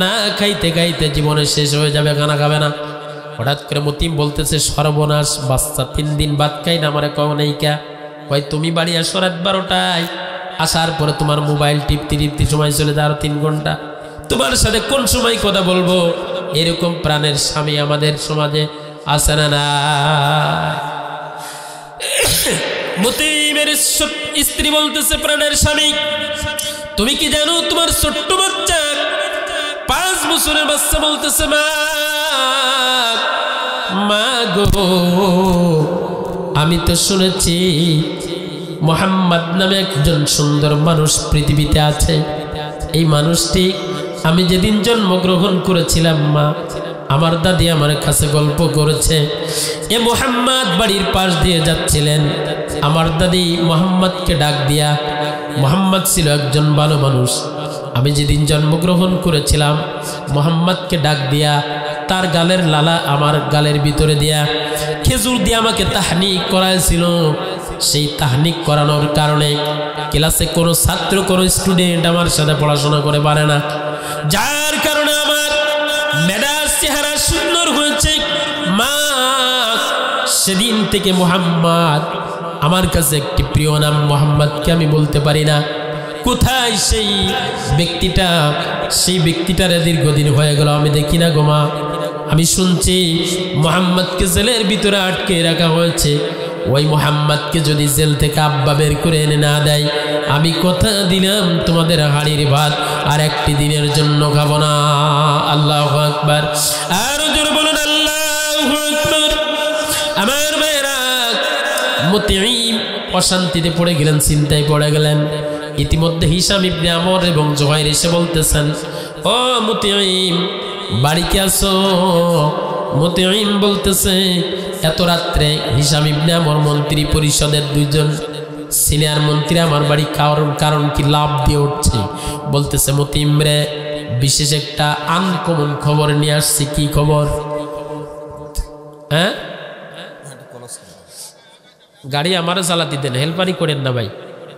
S1: না খাইতে খাইতে জীবনে শেষ হয়ে যাবে, খানা খাবে না। হঠাৎ করে মুতিঈম বলতেছে, সর্বনাশ, বাচ্চা 3 দিন ভাত খাই না, আমারে কও নাই কা? কয়, তুমি বাড়ি আসো রাত 12টায়, আসার পরে তোমার মোবাইল টিপতে সময় চলে যায় আরো 3 ঘন্টা, তোমার সাথে কোন সময় কথা বলবো? এরকম প্রাণের স্বামী আমাদের সমাজে আছে না? না। মুতিঈমের স্ত্রী বলতেছে, প্রাণের স্বামী, তুমি কি জানো তোমার ছোট্ট বাচ্চা 5 বছরের বাচ্চা বলতেছে, মা গো, আমি তো শুনেছি মুহাম্মদ নামে একজন সুন্দর মানুষ পৃথিবীতে আছে। এই মানুষটি আমি যেদিন জন্মগ্রহণ করেছিলাম, মা, আমার দাদি আমার কাছে গল্প করেছে, এ মুহাম্মদ বাড়ির পাশ দিয়ে যাচ্ছিলেন, আমার দাদি মুহাম্মদকে ডাক দিয়া, মুহাম্মদ ছিল একজন ভালো মানুষ, আমি যেদিন জন্মগ্রহণ করেছিলাম মুহাম্মদকে ডাক দিয়া তার গালের লালা আমার গালের ভিতরে দিয়া খেজুর দিয়ে আমাকে তাহনিক করাইছিল। সেই তাহনিক করানোর কারণে ক্লাসে কোনো ছাত্র, কোনো স্টুডেন্ট আমার সাথে পড়াশোনা করে পারে না, যার কারণে আমার মেধার চেহারা সুন্দর হয়েছে। মা, সেদিন থেকে মুহাম্মদ আমার কাছে একটি প্রিয় নাম, মুহাম্মদকে আমি বলতে পারি না। কোথায় সেই ব্যক্তিটা? সেই ব্যক্তিটারে দীর্ঘদিন হয়ে গেল আমি দেখি না গো মা। আমি শুনছি মুহাম্মদকে জেলের ভিতরে আটকে রাখা হয়েছে। ওই মুহাম্মদকে যদি জেল থেকে আব্বা বের করে এনে না দেয়, আমি কথা দিলাম তোমাদের হাড়ির ভাত আর একটি দিনের জন্য খাবো না। আল্লাহু আকবার। আর জোরে বলুন আল্লাহু আকবার। আমার ভাইরা, মুতিঈম অশান্তিতে পড়ে গেলেন, চিন্তায় পড়ে গেলেন। ইতিমধ্যে হিশাম ইবনে আমর এবং জুহাইর এসে বলতেছেন, ও মুতিঈম, বাড়িতে আসো। মুতিঈম বলতেছে, এত রাত্রে হিশাম ইবনে আমর মন্ত্রী পরিষদের 2জন সিনিয়র মন্ত্রী আমার বাড়ি কারণ কি লাভ দিয়ে উঠছে। বলতেছে, মুতিঈম রে, বিশেষ একটা আনকমন খবর নিয়ে আসছি। কি খবর? হ্যাঁ, গাড়ি আমারও চালাতে দেন, হেল্পারি করেন না ভাই।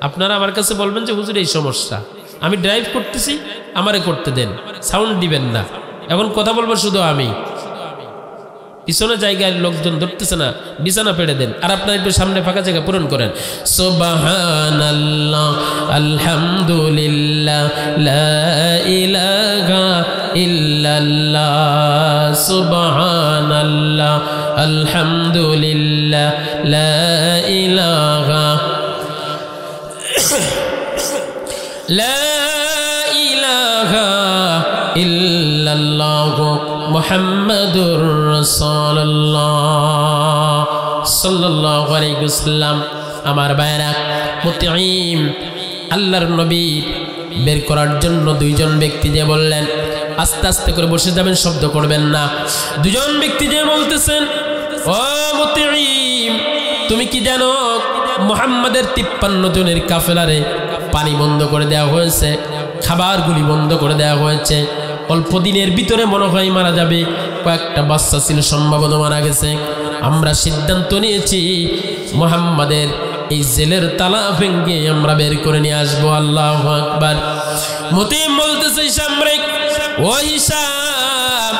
S1: আপনারা আমার কাছে বলবেন যে হুজুর এই সমস্যা, আমি ড্রাইভ করতেছি, আমারে করতে দেন, সাউন্ড দিবেন না। এখন কথা বলবো শুধু আমি, পিছনে জায়গায় লোকজন ধরতেছে না, বিছানা পেড়ে দেন। আর আপনারা একটু সামনে ফাঁকা জায়গা পূরণ করেন। সুবহানাল্লাহ, আলহামদুলিল্লাহ, লা ইলাহা ইল্লাল্লাহ, সুবহানাল্লাহ, আলহামদুলিল্লাহ, লা ইলাহা লা ইলাহা ইল্লাল্লাহ মুহাম্মাদুর রাসূলুল্লাহ সাল্লাল্লাহু আলাইহি ওয়াসাল্লাম। আমার ভাইরা, মুতিঈম আল্লাহর নবী বের করার জন্য দুইজন ব্যক্তি যে বললেন, আস্তে আস্তে করে বসে যাবেন, শব্দ করবেন না। দুজন ব্যক্তি যে বলতেছেন, ও মুতিঈম, তুমি কি জানো মুহাম্মাদের 53 জনের কাফেলারে পানি বন্ধ করে দেওয়া হয়েছে, খাবারগুলি বন্ধ করে দেওয়া হয়েছে, অল্প দিনের ভিতরে মনে হয় মারা যাবে, কয়েকটা বাচ্চা ছিল সম্ভবত মারা গেছে। আমরা সিদ্ধান্ত নিয়েছি মুহাম্মাদের এই জেলের তালা ভেঙে আমরা বের করে নিয়ে আসবো। আল্লাহু আকবার। মুতিঈম বলতেছে, হিশাম রে, ও হিশাম,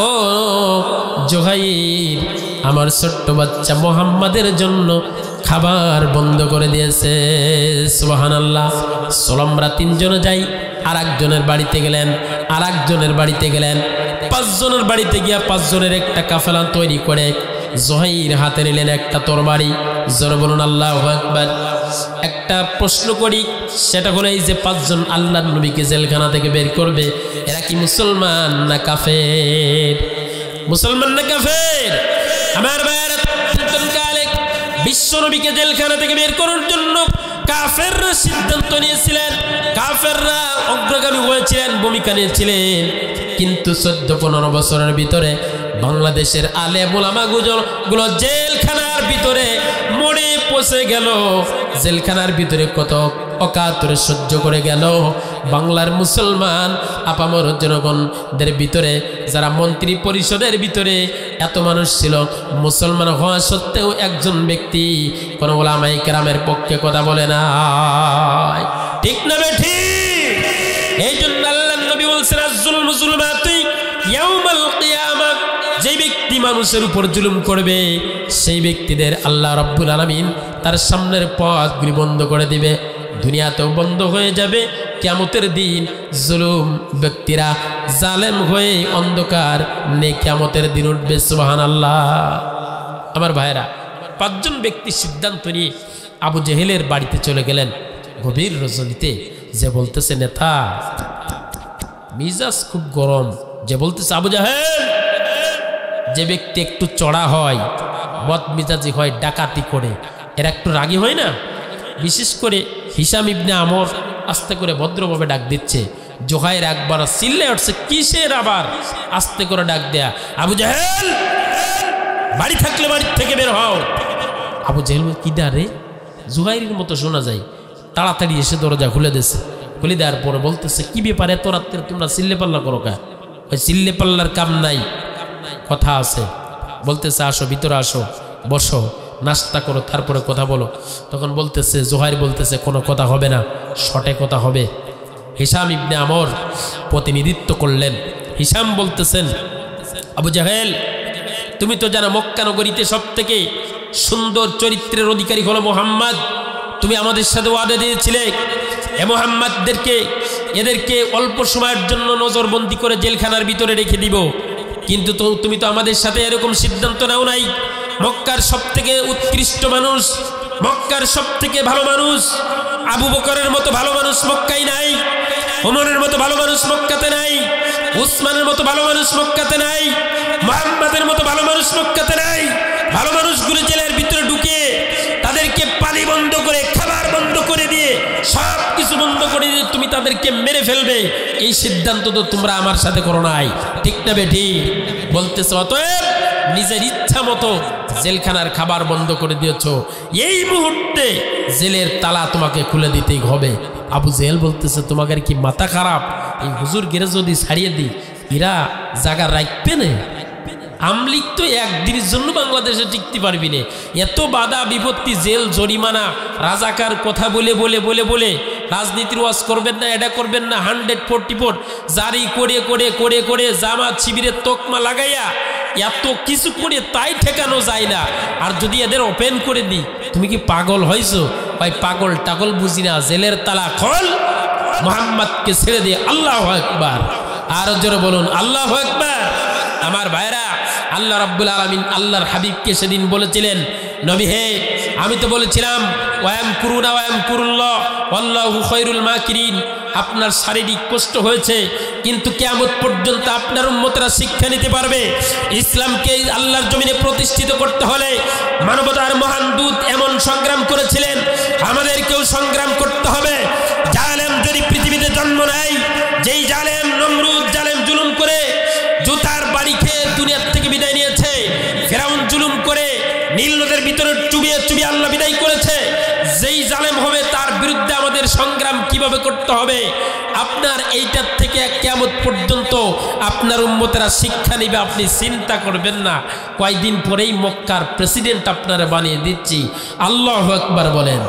S1: ও জোহাইর, আমার ছোট্ট বাচ্চা মুহাম্মাদের জন্য খাবার বন্ধ করে দিয়েছে। সুবহানাল্লাহ। চলো আমরা তিনজনে যাই। আর একজনের বাড়িতে গেলেন, আর একজনের বাড়িতে গেলেন, 5 জনের বাড়িতে গিয়া 5 জনের একটা কাফেলা তৈরি করে জোহাইর হাতে নিলেন একটা তরবারি। জোরে বলুন আল্লাহু আকবার। একটা প্রশ্ন করি, সেটা হলো এই যে 5 জন আল্লাহর নবীকে জেলখানা থেকে বের করবে, এরা কি মুসলমান না কাফের? মুসলমান না কাফের? আমার ভাইয়েরা, তৎকালে বিশ্ব নবীকে জেলখানা থেকে বের করার জন্য কাফেররা সিদ্ধান্ত নিয়েছিলেন, কাফেররা অগ্রগামী হয়েছিলেন, ভূমিকা নিয়েছিলেন। কিন্তু 14-15 বছরের ভিতরে বাংলাদেশের আলেম ওলামা গুলো জেলখানার ভিতরে মরে পচে গেল। জেলখানার ভিতরে কত অকাতরে সহ্য করে গেল। বাংলার মুসলমান আপামর জনগণদের ভিতরে, যারা মন্ত্রী পরিষদের ভিতরে এত মানুষ ছিল, মুসলমান হওয়া সত্ত্বেও একজন ব্যক্তি কোন ওলামায়ে কেরামের পক্ষে কথা বলে না। ঠিক না বেঠি? এই জন্য আল্লাহর নবী বলছেন, আয-যুলমু যুলমাতুন ইয়াউমাল কিয়ামাহ। যে ব্যক্তি মানুষের উপর জুলুম করবে, সেই ব্যক্তিদের আল্লাহ রাব্বুল আলামিন তার সামনের পথগুলি বন্ধ করে দিবে। দুনিয়াতেও বন্ধ হয়ে যাবে, কিয়ামতের দিন জুলুম ব্যক্তিরা জালেম হয়ে অন্ধকার নিয়ে কিয়ামতের দিন উঠবে। সুবহানাল্লাহ। আমার ভাইরা, 5 জন ব্যক্তি সিদ্ধান্ত নিয়ে আবু জেহেলের বাড়িতে চলে গেলেন গভীর রজনীতে। যে বলতেছে, নেতা মিজাজ খুব গরম। যে বলতেছে, আবু জেহেল, যে ব্যক্তি একটু চড়া হয়, বদ মিজাজি হয়, ডাকাতি করে, এরা একটু রাগী হয় না? বিশেষ করে হিশাম ইবনে আমর আস্তে করে ভদ্রভাবে ডাক দিচ্ছে। জোহাইর একবার চিল্লে উঠছে, কিসের আবার আস্তে করে ডাক দেয়া? আবু জেহেল, বাড়ি থাকলে বাড়ি থেকে বের হও। আবু জেহেল কি রে? জোহাইরের মতো শোনা যায়। তাড়াতাড়ি এসে দরজা খুলে দিয়েছে। খুলে দেওয়ার পরে বলতেছে, কি ব্যাপারে এত রাত্রে তোমরা চিল্লে পাল্লা করো? কা ওই চিল্লে পাল্লার কাম নাই, কথা আছে। বলতেছে, আসো, ভিতরে আসো, বসো, নাস্তা করো, তারপরে কথা বলো। তখন বলতেছে, জোহাইর বলতেছে, কোনো কথা হবে না, শটে কথা হবে। হিশাম ইবনে আমর প্রতিনিধিত্ব করলেন। হিশাম বলতেছেন, আবু জেহেল, তুমি তো জানো মক্কা নগরীতে সব থেকে সুন্দর চরিত্রের অধিকারী হলো মুহাম্মদ। তুমি আমাদের সাথে ওয়াদা দিয়েছিলে এ মুহাম্মদদেরকে, এদেরকে অল্প সময়ের জন্য নজরবন্দি করে জেলখানার ভিতরে রেখে দিব। কিন্তু তুমি তো আমাদের সাথে এরকম সিদ্ধান্ত নাও নাই। মক্কার সব থেকে উৎকৃষ্ট মানুষ, মক্কার সব থেকে ভালো মানুষ, আবু বকরের মতো ভালো মানুষ মক্কায় নাই, ওমরের মতো ভালো মানুষ মক্কাতে নাই, উসমানের মতো ভালো মানুষ মক্কাতে নাই, মুহাম্মাদের মতো ভালো মানুষ মক্কাতে নাই। ভালো মানুষগুলো জেলের ভিতরে ঢুকে তাদেরকে পানি বন্ধ করে, খাবার বন্ধ করে দিয়ে, সব কিছু বন্ধ করে দিয়ে তুমি তাদেরকে মেরে ফেলবে, এই সিদ্ধান্ত তো তোমরা আমার সাথে করো নাই। ঠিক না বেঠি? বলতেছে, অতএব নিজের ইচ্ছা মতো জেলখানার খাবার বন্ধ করে দিয়েছ, এই মুহূর্তে জেলের তালা তোমাকে খুলে দিতেই হবে। আবু জেহেল বলতেছে, তোমাদের কি মাথা খারাপ? এই হুজুর গেরে যদি ছাড়িয়ে দিই, এরা জায়গা রাখবে না? আমলিগ তো একদিনের জন্য বাংলাদেশে টিকতে পারবি না। এত বাধা বিপত্তি, জেল, জরিমানা, রাজাকার কথা বলে বলে বলে বলে রাজনীতির ওয়াজ করবেন না, এটা করবেন না, 144 জারি করে করে করে করে জামাত শিবিরের তকমা লাগাইয়া এত কিছু করে তাই ঠেকানো যায় না। আর যদি এদের ওপেন করে দিই, তুমি কি পাগল হয়েছো? ভাই পাগল টাগল বুঝি না, জেলের তালা খোল, মুহাম্মদকে ছেড়ে দিয়ে। আল্লাহু আকবার। আর জোরে বলুন আল্লাহু আকবার। আমার ভাইরা, আল্লাহ রাব্বুল আলামিন আল্লাহর হাবিবকে সেদিন বলেছিলেন, নবী হে, আমি তো বলেছিলাম ওয়ায়ামকুরুনা ওয়ায়ামকুরুল্লাহ আল্লাহু খায়রুল মাকিরিন। আপনার শারীরিক কষ্ট হয়েছে, কিন্তু কিয়ামত পর্যন্ত আপনার উম্মতরা শিক্ষা নিতে পারবে। ইসলামকে আল্লাহর জমিনে প্রতিষ্ঠিত করতে হলে মানবতার মহান দূত এমন সংগ্রাম করেছিলেন, আমাদেরকেও সংগ্রাম করতে হবে। জালেম যদি পৃথিবীতে জন্ম নেয়, যেই জালেম নমরুদ জালেম জুলুম করে জুতার বাড়ি খেয়ে দুনিয়ার থেকে বিদায় নিয়েছে, ফেরাউন জুলুম করে নীল নদের ভিতরে চুবিয়ে চুবিয়ে আল্লাহ বিদায় করেছে, যেই জালেম হবে তার বিরুদ্ধে আমাদের সংগ্রাম কিভাবে করতে হবে, আপনার এইটার থেকে কিয়ামত পর্যন্ত আপনার উম্মতেরা শিক্ষা নেবে। আপনি চিন্তা করবেন না, কয়েকদিন পরেই মক্কার প্রেসিডেন্ট আপনারা বানিয়ে দিচ্ছি। আল্লাহু আকবার বলেন,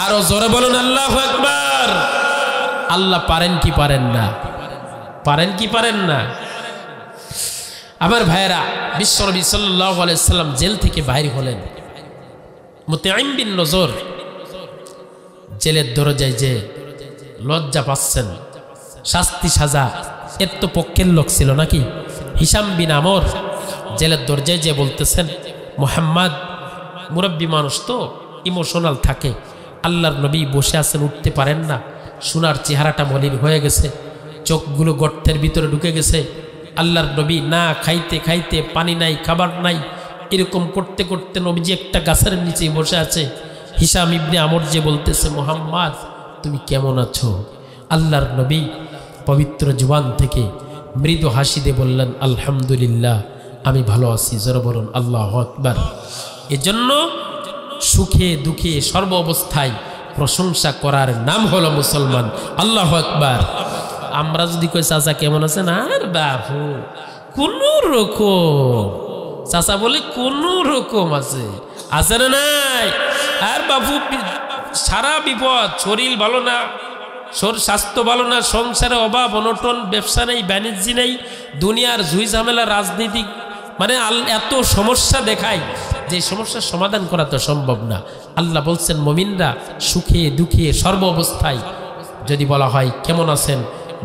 S1: আরো জোরে বলুন আল্লাহু আকবার। আল্লাহ পারেন কি পারেন না? পারেন কি পারেন না? আমার ভাইয়েরা, বিশ্বনবী সাল্লাল্লাহু আলাইহি সাল্লাম জেল থেকে বাইরে হলেন। মুতাইম বিন নজর জেলের দরজায় যে লজ্জা পাচ্ছেন, শাস্তি সাজা এর তো পক্ষের লোক ছিল নাকি? হিশাম বিন আমর জেলের দরজায় যে বলতেছেন, মুহাম্মদ মুরব্বী মানুষ তো ইমোশনাল থাকে, আল্লাহর নবী বসে আছেন, উঠতে পারেন না, সোনার চেহারাটা মলিন হয়ে গেছে, চোখগুলো গর্তের ভিতরে ঢুকে গেছে, আল্লাহর নবী না খাইতে খাইতে, পানি নাই খাবার নাই, এরকম করতে করতে নবীজি একটা গাছের নিচে বসে আছে। হিশাম ইবনে আমর যে বলতেছে, মুহাম্মদ তুমি কেমন আছো? আল্লাহর নবী পবিত্র জুবান থেকে মৃদু হাসি দিয়ে বললেন, আলহামদুলিল্লাহ আমি ভালো আছি। জোরে বলুন আল্লাহু আকবার। এজন্য সুখে দুঃখে সর্ব অবস্থায় প্রশংসা করার নাম হলো মুসলমান। আল্লাহু আকবার। আমরা যদি কই চাচা কেমন আছেন, আর বাবু কোন রকম, চাচা বলে কোন রকম আছে, আছে না নাই? আর বাবু সারা বিপদ, শরীর ভালো না, স্বাস্থ্য ভালো না, সংসারে অভাব অনটন, ব্যবসা নেই, বাণিজ্য নেই, দুনিয়ার ঝুই ঝামেলা, রাজনীতি, মানে এত সমস্যা দেখায় যে সমস্যার সমাধান করা তো সম্ভব না। আল্লাহ বলছেন মুমিনরা সুখে দুঃখে সর্ব অবস্থায় যদি বলা হয় কেমন আছেন,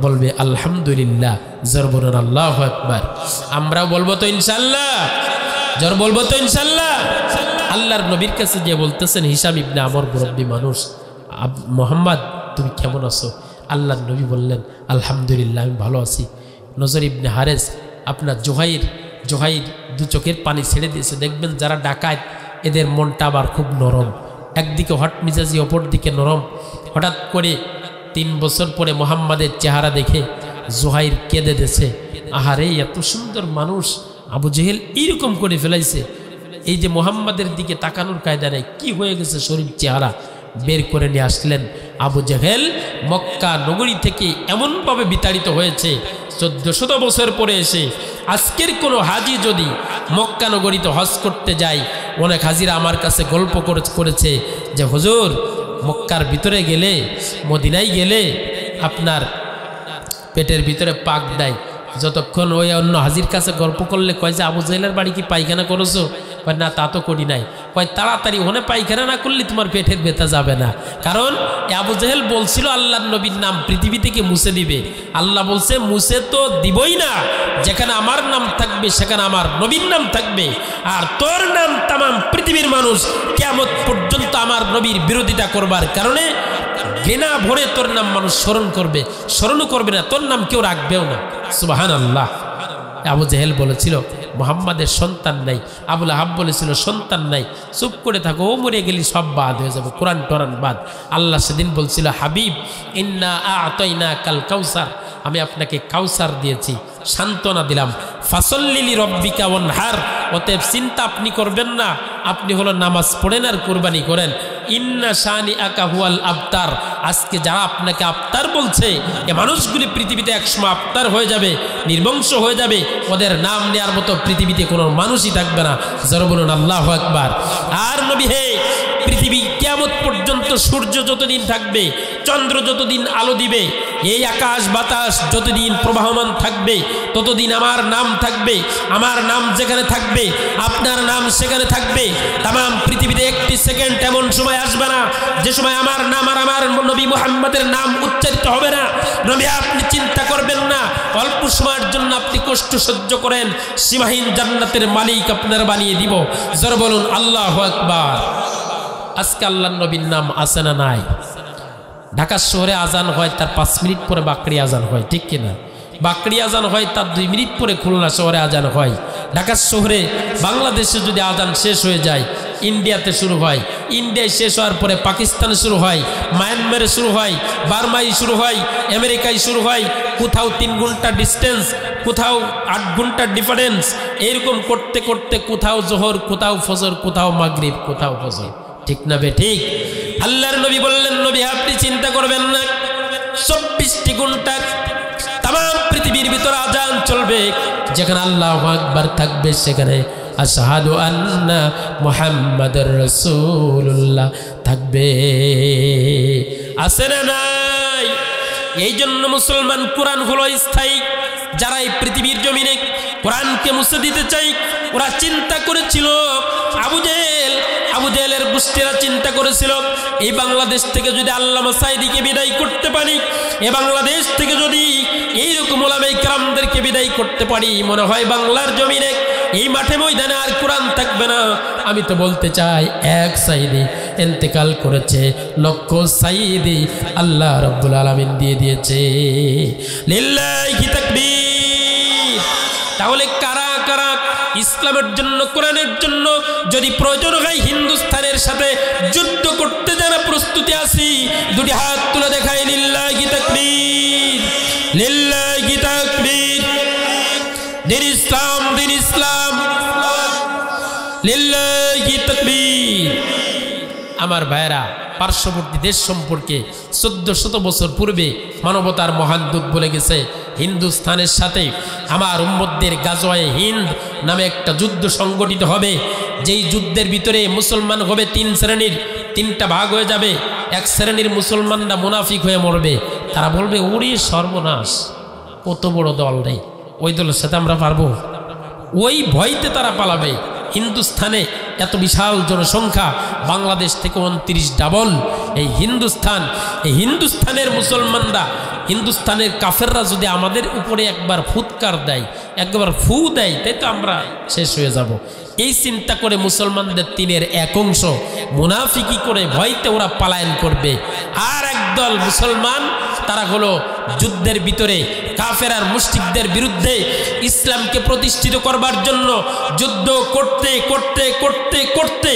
S1: বলবে আলহামদুলিল্লাহ। জোর বলুন আল্লাহু আকবার। আমরাও বলবো তো ইনশাআল্লাহ, জোর বলবো তো ইনশাআল্লাহ। আল্লাহর নবীর কাছে যে বলতেছেন হিশাম ইবনে আমর মুরব্বী মানুষ, মুহাম্মদ তুমি কেমন আছো? আল্লাহর নবী বললেন আলহামদুলিল্লাহ আমি ভালো আছি। নজর ইবনে হারেস আপনার জোহাইর দু চোখের পানি ছেড়ে দিয়েছে। দেখবেন যারা ডাকাত এদের মনটা আবার খুব নরম, একদিকে হট মিজাজি অপর দিকে নরম। হঠাৎ করে 3 বছর পরে মুহাম্মাদের চেহারা দেখে জোহাইর কেঁদে দিয়েছে, আহারে এত সুন্দর মানুষ আবু জেহেল এইরকম করে ফেলাইছে। এই যে মুহাম্মাদের দিকে তাকানোর কায়দা নেই, কি হয়ে গেছে শরীর চেহারা, বের করে নিয়ে আসলেন। আবু জেহেল মক্কা নগরী থেকে এমনভাবে বিতাড়িত হয়েছে 1400 বছর পরে এসে। আজকের কোনো হাজি যদি মক্কা নগরীতে হজ করতে যায়, অনেক হাজিরা আমার কাছে গল্প করেছে যে হুজুর মক্কার ভিতরে গেলে, মদিনায় গেলে আপনার পেটের ভিতরে পাক দেয়। যতক্ষণ ওই অন্য হাজির কাছে গল্প করলে কয় যে আবু জেহেলের বাড়ি কি পায়খানা করেছো? কয় না তা তো করি নাই। কয় তাড়াতাড়ি ওখানে পায়খানা না করলে তোমার পেটের ব্যথা যাবে না। কারণ আবু জেহেল বলছিল আল্লাহর নবীর নাম পৃথিবী থেকে মুছে দিবে। আল্লাহ বলছে মুছে তো দিবই না, যেখানে আমার নাম থাকবে সেখানে আমার নবীর নাম থাকবে, আর তোর নাম তামাম পৃথিবীর মানুষ কিয়ামত পর্যন্ত আমার নবীর বিরোধিতা করবার কারণে ঘৃণা ভরে তোর নাম মানুষ স্মরণ করবে, স্মরণও করবে না, তোর নাম কেউ রাখবেও না। সুবহানাল্লাহ। আবু জেহেল বলেছিল মুহাম্মাদের সন্তান নাই, আবুল আহাব বলেছিল সন্তান নাই, চুপ করে থাকো, ও মরে গেলি সব বাদ হয়ে যাবে, কোরআন টোরান বাদ। আল্লাহ সেদিন বলছিল হাবিব ইন্না আ'তাইনা কাল কাউসার, আমি আপনাকে কাউসার দিয়েছি, সান্ত্বনা দিলাম। ফাসল্লিলি রব্বিকা ওয়ানহার, অতএব চিন্তা আপনি করবেন না, আপনি হলো নামাজ পড়েন আর কুরবানি করেন। ইন্না শানি আকা হুয়াল আবতার, আজকে যারা আপনাকে আবতার বলছে এ মানুষগুলি পৃথিবীতে একসময় আবতার হয়ে যাবে, নির্বংশ হয়ে যাবে, ওদের নাম নেওয়ার মতো পৃথিবীতে কোনো মানুষই থাকবে না। জোরে বলুন আল্লাহু আকবার। আর নবী হে, পৃথিবী কিয়ামত পর্যন্ত সূর্য যতদিন থাকবে, চন্দ্র যতদিন আলো দিবে, এই আকাশ বাতাস যতদিন প্রবাহমান থাকবে, ততদিন আমার নাম থাকবে। আমার নাম যেখানে থাকবে আপনার নাম সেখানে থাকবে। তামাম পৃথিবীতে একটি সেকেন্ড এমন সময় আসবে না যে সময় আমার নাম আর আমার নবী মুহাম্মাদের নাম উচ্চারিত হবে না। নবী আপনি চিন্তা করবেন না, অল্প সময়ের জন্য আপনি কষ্ট সহ্য করেন, সীমাহীন জান্নাতের মালিক আপনার বানিয়ে দিব। জোরে বলুন আল্লাহু আকবার। আজকে আল্লাহর নবীর নাম আছে না নাই? ঢাকা শহরে আজান হয়, তার 5 মিনিট পরে বাকরি আজান হয়, ঠিক কিনা? বাকরি আজান হয়, তার 2 মিনিট পরে খুলনা শহরে আজান হয়। ঢাকা শহরে বাংলাদেশে যদি আজান শেষ হয়ে যায়, ইন্ডিয়াতে শুরু হয়, ইন্ডিয়ায় শেষ হওয়ার পরে পাকিস্তানে শুরু হয়, মায়ানমারে শুরু হয়, বার্মায় শুরু হয়, আমেরিকায় শুরু হয়। কোথাও 3 ঘন্টা ডিস্টেন্স, কোথাও 8 ঘন্টার ডিফারেন্স। এরকম করতে করতে কোথাও জোহর, কোথাও ফজর, কোথাও মাগরিব, কোথাও ফজর, ঠিক না বে ঠিক? আল্লাহর নবী বললেন, নবী আপনি চিন্তা করবেন না, 24টি ঘন্টা তাম পৃথিবীর ভিতরে আজান চলবে। যেখানে আল্লাহু আকবার থাকবে সেখানে আশহাদু আন্না মুহাম্মাদুর রাসূলুল্লাহ থাকবে। আছে না নাই? এই জন্য মুসলমান কোরআন হলো স্থায়ী। যারা এই পৃথিবীর জমিনে কোরআনকে মুছে দিতে চাই, ওরা চিন্তা করেছিল, আবু জেহেলের গোষ্ঠীরা চিন্তা করেছিল, এই বাংলাদেশ থেকে যদি আল্লামা সাঈদীকে বিদায় করতে পারি, এই বাংলাদেশ থেকে যদি এইরকম ওলামায়ে কেরামদেরকে বিদায় করতে পারি, মনে হয় বাংলার জমিনে এই মাঠে ময়দানে আর কোরআন থাকবে না। আমি তো বলতে চাই, এক সাঈদী ইন্তেকাল করেছে, লক্ষ সাঈদী আল্লাহ রাব্বুল আলামিন দিয়ে দিয়েছে। লিল্লাহি তাকবীর। তাহলে কারা কারা ইসলামের জন্য, কোরআনের জন্য যদি প্রয়োজন হয় হিন্দুস্তানের সাথে যুদ্ধ করতে যারা প্রস্তুতি আছি, দুটি হাত তুলে দেখায় লিল্লাহি তাকবীর, লিল্লাহি তাকবীর। দিন ইসলাম, দিন ইসলাম, লিল্লাহি তাকবীর। আমার ভাইরা, পার্শ্ববর্তী দেশ সম্পর্কে 1400 বছর পূর্বে মানবতার মহান দূত বলে গেছে, হিন্দুস্তানের সাথে আমার উম্মতদের গাজওয়ায়ে হিন্দ নামে একটা যুদ্ধ সংগঠিত হবে। যেই যুদ্ধের ভিতরে মুসলমান হবে 3 শ্রেণীর, 3টা ভাগ হয়ে যাবে। এক শ্রেণীর মুসলমানরা মুনাফিক হয়ে মরবে, তারা বলবে ওরে সর্বনাশ, কত বড় দল রে, ওই দলের সাথে আমরা পারবো। ওই ভয়তে তারা পালাবে। হিন্দুস্তানে এত বিশাল জনসংখ্যা, বাংলাদেশ থেকে 29 ডাবল। এই হিন্দুস্তানের মুসলমানরা, হিন্দুস্তানের কাফেররা যদি আমাদের উপরে একবার ফুৎকার দেয়, একবার ফু দেয়, তাই তো আমরা শেষ হয়ে যাব। এই চিন্তা করে মুসলমানদের 3-এর 1 অংশ মুনাফিকি করে ভয়তে ওরা পলায়ন করবে। আর একদল মুসলমান, তারা হলো যুদ্ধের ভিতরে কাফের আর মুশরিকদের বিরুদ্ধে ইসলামকে প্রতিষ্ঠিত করবার জন্য যুদ্ধ করতে করতে করতে করতে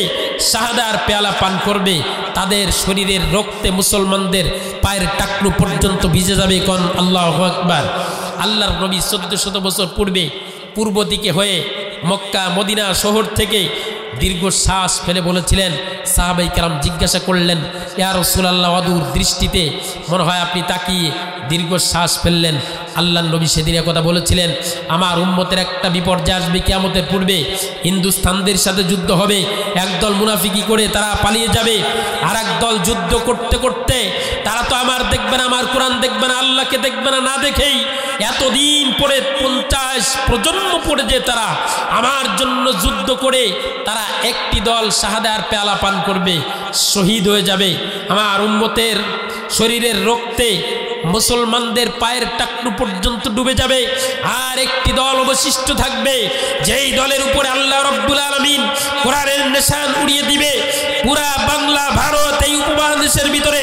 S1: শাহাদার পেয়ালা পান করবে। তাদের শরীরের রক্তে মুসলমানদের পায়ের টাকনু পর্যন্ত ভিজে যাবে। কোন আল্লাহু আকবার। আল্লাহর নবী 1400 বছর পূর্বে পূর্ব দিকে হয়ে মক্কা মদিনা শহর থেকে দীর্ঘ শ্বাস ফেলে বলেছিলেন, সাহাবায়ে কেরাম জিজ্ঞাসা করলেন, ইয়া রাসূলুল্লাহ, অদূর দৃষ্টিতে মনে হয় আপনি তাকিয়ে দীর্ঘ শ্বাস ফেললেন। আল্লাহর নবী সেদিন কথা বলেছিলেন, আমার উম্মতের একটা বিপর্যয় আসবে কিয়ামতের পূর্বে, হিন্দুস্তানদের সাথে যুদ্ধ হবে। একদল মুনাফিকি করে তারা পালিয়ে যাবে, আর একদল যুদ্ধ করতে করতে তারা তো আমার দেখবে না, আমার কোরআন দেখবে না, আল্লাহকে দেখবে না, না দেখেই এতদিন পরে 50 প্রজন্ম পরে যে তারা আমার জন্য যুদ্ধ করে তারা একটি দল শাহাদার পেয়ালা পান করবে, শহীদ হয়ে যাবে। আমার উম্মতের শরীরের রক্তে মুসলমানদের পায়ের টাকনু পর্যন্ত ডুবে যাবে, আর একটি দল অবশিষ্ট থাকবে, যেই দলের উপরে আল্লাহ রাব্বুল আলামিন কোরআনের নিশান উড়িয়ে দিবে। পুরা বাংলা, ভারত, এই উপমহাদেশের ভিতরে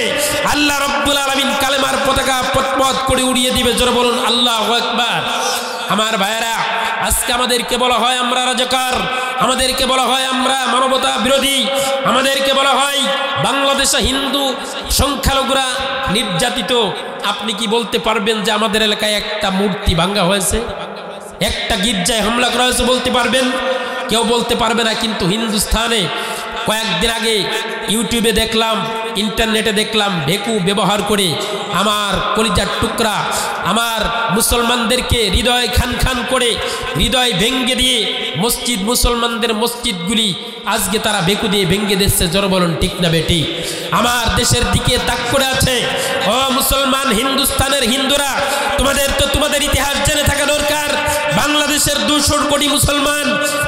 S1: আল্লাহ রাব্বুল আলামিন কালেমার পতাকা পথ করে উড়িয়ে দিবে। জোরে বলুন আল্লাহু আকবার। আমার ভাইয়েরা, আজকে আমাদেরকে বলা হয় আমরা রাজাকার, আমাদেরকে বলা হয় আমরা মানবতা বিরোধী, আমাদেরকে বলা হয় বাংলাদেশে হিন্দু সংখ্যালঘুরা নির্যাতিত। আপনি কি বলতে পারবেন যে আমাদের এলাকায় একটা মূর্তি ভাঙ্গা হয়েছে, একটা গির্জায় হামলা করা হয়েছে? বলতে পারবেন? কেউ বলতে পারবে না। কিন্তু হিন্দুস্তানে কয়েকদিন আগে ইউটিউবে দেখলাম, ইন্টারনেটে দেখলাম, ঢেকু ব্যবহার করে আমার কলিজার টুকরা, আমার মুসলমানদেরকে হৃদয় খান খান করে, হৃদয় ভেঙ্গে দিয়ে মসজিদ, মুসলমানদের মসজিদগুলি আজকে তারা বেকু দিয়ে ভেঙ্গে দিচ্ছে। জোরে বলুন ঠিক না বেটি? আমার দেশের দিকে তাক করে আছে। ও মুসলমান, হিন্দুস্তানের হিন্দুরা, তোমাদের তো তোমাদের ইতিহাস জেনে থাকা দরকার। বাংলাদেশের 200 কোটি মুসলমান,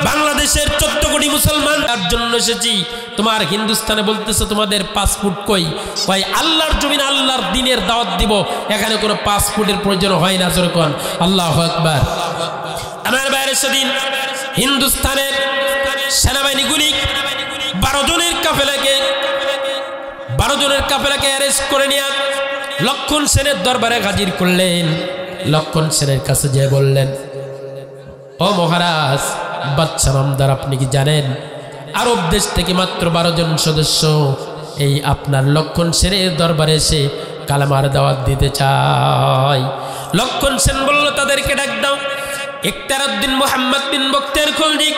S1: বাংলাদেশের 14 কোটি মুসলমান, তার জন্য এসেছি। তোমার হিন্দুস্তানে বলতেছে তোমাদের পাসপোর্ট কই? ভাই, আল্লাহর জমিন, আল্লাহর দ্বীনের দাওয়াত দিব, এখানে কোনো পাসপোর্টের প্রয়োজন হয় না। জোরে কোন আল্লাহু আকবার। আমার বাইরে সেদিন হিন্দুস্তানের সেনাবাহিনীগুলি 12 জনের কাফেলাকে 12 জনের কাফেলাকে অ্যারেস্ট করে নিয়ে লক্ষণ সেনের দরবারে হাজির করলেন। লক্ষণ সেনের কাছে যেয়ে বললেন, ও মহারাজ বাদশা নামদার, আপনি কি জানেন আরব দেশ থেকে মাত্র 12 জন সদস্য এই আপনার লক্ষণ সেনের দরবারে এসে কালেমার দাওয়াত দিতে চায়। লক্ষণ সেন বলল, তাদেরকে ডাক দাও। ইখতিয়ারউদ্দিন মুহাম্মদ বিন বখতিয়ার খলজি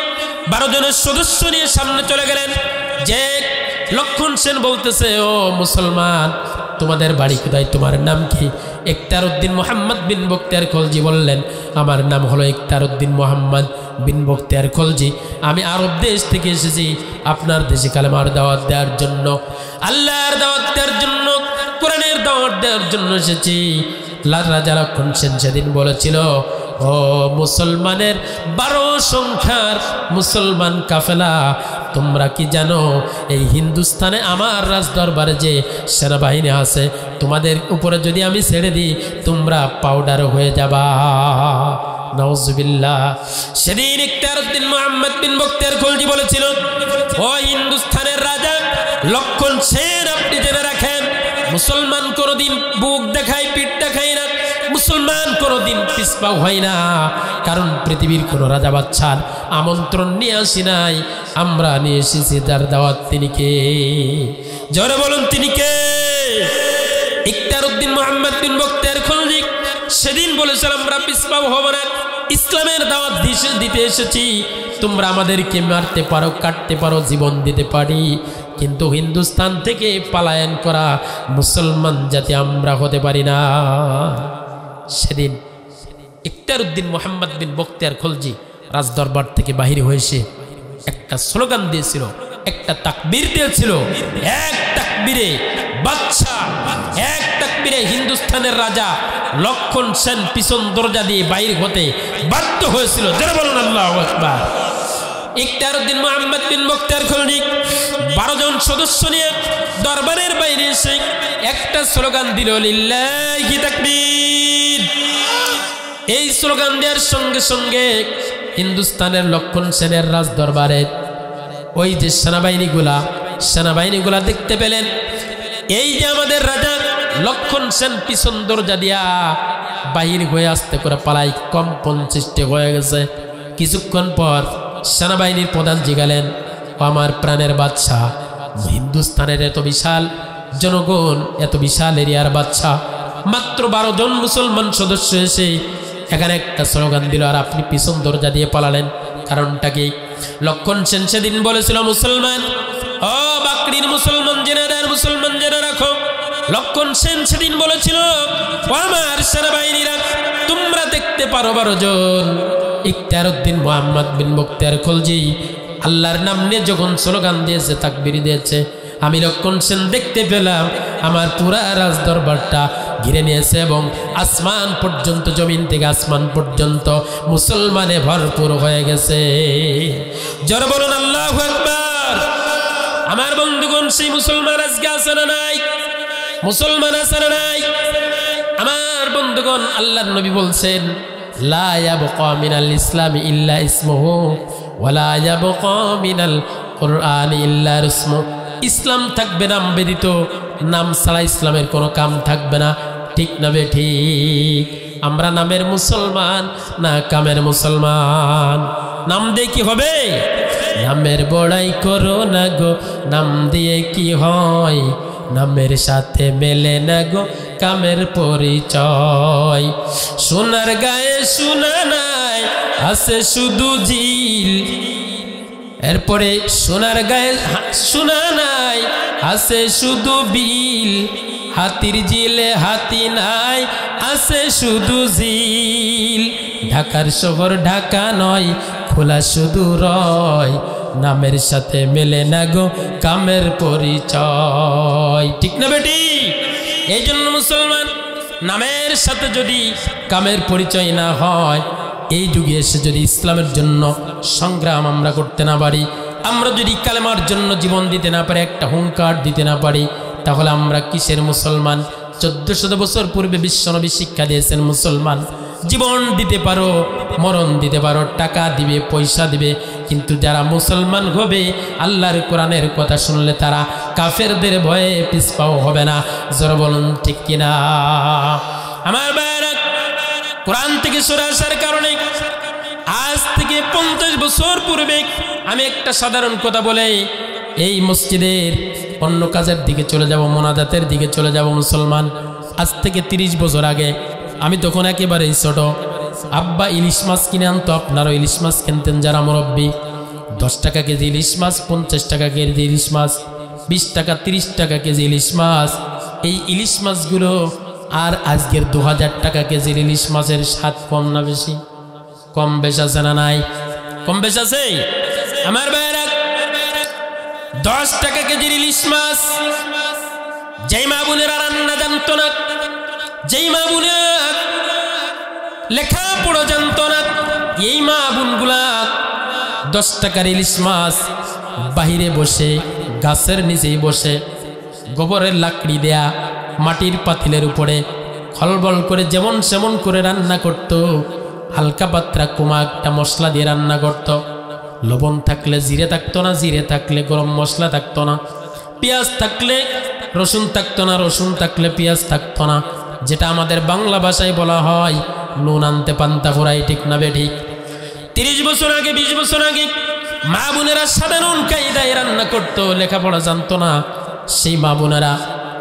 S1: 12 জনের সদস্য নিয়ে সামনে চলে গেলেন। যে লক্ষণ সেন বলতেছে, ও মুসলমান, তোমাদের বাড়ি কোথায়, তোমার নাম কি? ইখতিয়ারউদ্দিন মুহাম্মদ বিন বখতিয়ার খলজি বললেন, আমার নাম হলো ইখতিয়ারউদ্দিন মুহাম্মদ বিন বখতিয়ার খলজি। আমি আরব দেশ থেকে এসেছি আপনার দেশে কালেমার দাওয়াত দেওয়ার জন্য, আল্লাহর দাওয়াত দেওয়ার জন্য, কোরআনের দাওয়াত দেওয়ার জন্য এসেছি। রাজা লক্ষণ সেন সেদিন বলেছিল, ও মুসলমানের 12 সংখ্যার মুসলমান কাফেলা, তোমরা কি জানো এই হিন্দুস্তানে আমার রাজদরবারে যে সেনাবাহিনী আছে, তোমাদের উপরে যদি আমি ছেড়ে দিই তোমরা পাউডার হয়ে যাবা। নাউজুবিল্লাহ। সেদিন ইখতিয়ারউদ্দিন মুহাম্মদ বিন বখতিয়ার খলজি বলেছিল, ও হিন্দুস্তানের রাজা লক্ষণ সেন, আপনি জেনে রাখেন, মুসলমান কোনোদিন বুক দেখায় পিঠ দেখায় না, মুসলমান কোনোদিন পিছপা হয় না, কারণ পৃথিবীর কোন রাজা বাদশার আমন্ত্রণ নিয়ে আসি নাই, আমরা নিয়ে এসেছি যার দাওয়াত। তিনি কে? জোরে বলুন, তিনি কে? ইখতিয়ারউদ্দিন মুহাম্মদ বিন বখতিয়ার খলজি সেদিন বলেছিল, আমরা পিছপা হব না, ইসলামের দাওয়াত দিতে এসেছি, তোমরা আমাদেরকে মারতে পারো, কাটতে পারো, জীবন দিতে পারি, কিন্তু হিন্দুস্তান থেকে পলায়ন করা মুসলমান জাতি আমরা হতে পারি না। সেদিন ইখতিয়ারউদ্দিন মুহাম্মদ বিন বখতিয়ার খলজি রাজদরবার থেকে বাহির হয়েছে একটা স্লোগান দিয়েছিল, একটা তাকবীর দিয়েছিল। এক তাকবীরে বাদশা, এক তাকবীরে হিন্দুস্তানের রাজা লক্ষণ সেন পিছন দরজা দিয়ে বাইরে হতে বাধ্য হয়েছিল। যারা বলুন আল্লাহু আকবার। ইখতিয়ারউদ্দিন মুহাম্মদ বিন বখতিয়ার খলজি 12 জন সদস্য নিয়ে দরবারের বাইরে এসে একটা স্লোগান দিল, লিল্লাহি তাকবীর। এই স্লোগান দেওয়ার সঙ্গে সঙ্গে হিন্দুস্তানের লক্ষণ সেনের রাজ দরবারে ওই যে সেনাবাহিনীগুলা দেখতে পেলেন, এই যে আমাদের রাজা লক্ষণ সেন পিছন দরজা দিয়া বাহির হয়ে আসতে করে পালাই, কম্পন সৃষ্টি হয়ে গেছে। কিছুক্ষণ পর সেনাবাহিনীর প্রধান জিগালেন, আমার প্রাণের বাদশা, হিন্দুস্তানের এত বিশাল জনগণ, এত বিশাল এরিয়ার বাদশা, মাত্র 12 জন মুসলমান সদস্য এসে এখানে একটা স্লোগান দিল আর আপনি পিছন দরজা দিয়ে পালালেন, কারণটা কি? লক্ষণ সেন সেদিন বলেছিল, মুসলমান, ও বাকরির মুসলমান জেনে রাখো, লক্ষণ সেন সেদিন বলেছিল, ও আমার সেনাবাহিনীরা, তোমরা দেখতে পারো 12 জন। ইখতিয়ারউদ্দিন মুহাম্মদ বিন বখতিয়ার খলজি আল্লাহর নাম নিয়ে যখন স্লোগান দিয়েছে, তাকবীর দিয়েছে, আমি লক্ষণ সেন দেখতে পেলাম আমার পুরা রাজ দরবারটা ঘিরে নিয়েছে এবং আসমান পর্যন্ত, জমিন থেকে আসমান পর্যন্ত মুসলমানে ভরপুর হয়ে গেছে। জোরে বলুন আল্লাহু আকবার। আমার বন্ধুগণ, সেই মুসলমান আজকে আছে না নাই? মুসলমান আছে না নাই? আমার বন্ধুগণ, আল্লাহর নবী বলছেন, লা ইয়াবকা মিনাল ইসলামি ইল্লা ইসমুহু ওয়া লা ইয়াবকা মিনাল কুরআনি ইল্লা রুসমু। ইসলাম থাকবে নাম ব্যতীত, নাম ছাড়া ইসলামের কোনো কাম থাকবে না। ঠিক না বে ঠিক? আমরা নামের মুসলমান না কামের মুসলমান? নাম দিয়ে কি হবে? নামের বড়াই করো না গো, নাম দিয়ে কি হয়? নামের সাথে মেলে না গো কামের পরিচয়। সোনার গায়ে সোনা নাই, আছে শুধু ঝিল। এরপরে সোনার গায়ে সোনা নাই, আছে শুধু বিল। হাতির জিলে হাতি নাই, আছে শুধু ঝিল। ঢাকার শহর ঢাকা নয়, খোলা শুধু রয়। নামের সাথে মেলে না গো কামের পরিচয়। ঠিক না বেটি? এই জন্য মুসলমান, নামের সাথে যদি কামের পরিচয় না হয়, এই যুগে এসে যদি ইসলামের জন্য সংগ্রাম আমরা করতে না পারি, আমরা যদি কালেমার জন্য জীবন দিতে না পারি, একটা হুঙ্কার দিতে না পারি, তাহলে আমরা কিসের মুসলমান? 1400 বছর পূর্বে বিশ্বনবী শিক্ষা দিয়েছেন, মুসলমান জীবন দিতে পারো, মরণ দিতে পারো, টাকা দিবে, পয়সা দিবে, কিন্তু যারা মুসলমান হবে আল্লাহর কোরআনের কথা শুনলে তারা কাফেরদের ভয়ে পিছপাও হবে না। জোরে বলুন ঠিক কিনা? আমার ভাইরা, কোরআন থেকে সরে আসার কারণে আজ থেকে 50 বছর পূর্বে আমি একটা সাধারণ কথা বলে এই মসজিদের অন্য কাজের দিকে চলে যাব, মোনাজাতের দিকে চলে যাব। মুসলমান, আজ থেকে 30 বছর আগে আমি তখন একেবারেই ছোট। আব্বা ইলিশ মাছ কিনে আনতো, আপনারও ইলিশ মাছ কিনতেন যারা মুরব্বী। 10 টাকা কেজি ইলিশ মাছ, 50 টাকা কেজি ইলিশ মাছ, 20 টাকা 30 টাকা কেজি ইলিশ মাছ। এই ইলিশ মাছগুলো আর আজকের 2000 টাকা কেজির ইলিশ মাছের স্বাদ কম না বেশি? কম বেশ আছে না নাই? কম বেশ আছে। আমার ভাইরা, 10 টাকা কেজির ইলিশ মাছ যেই মা বোনেরা রান্না জানতো না, যেই মা বোনেরা লেখাপড়া জানতো না, এই মা বোনগুলা 10 টাকার ইলিশ মাছ বাহিরে বসে, গাছের নিচেই বসে, গোবরের লাকড়ি দেয়া মাটির পাতিলের উপরে খলবল করে যেমন সেমন করে রান্না করত। হালকা পাতলা কুমা একটা মশলা দিয়ে রান্না করত। লবণ থাকলে জিরে থাকতো না, জিরে থাকলে গরম মশলা থাকতো না, পেঁয়াজ থাকলে রসুন থাকতো না, রসুন থাকলে পেঁয়াজ থাকতো না। যেটা আমাদের বাংলা ভাষায় বলা হয় নুন আনতে পান্তা ফুরাই, ঠিক না বেঠিক? 30 বছর আগে, 20 বছর আগে মা বোনেরা সাধারণ কায়দায় রান্না করতো, লেখাপড়া জানতো না। সেই মা বোনেরা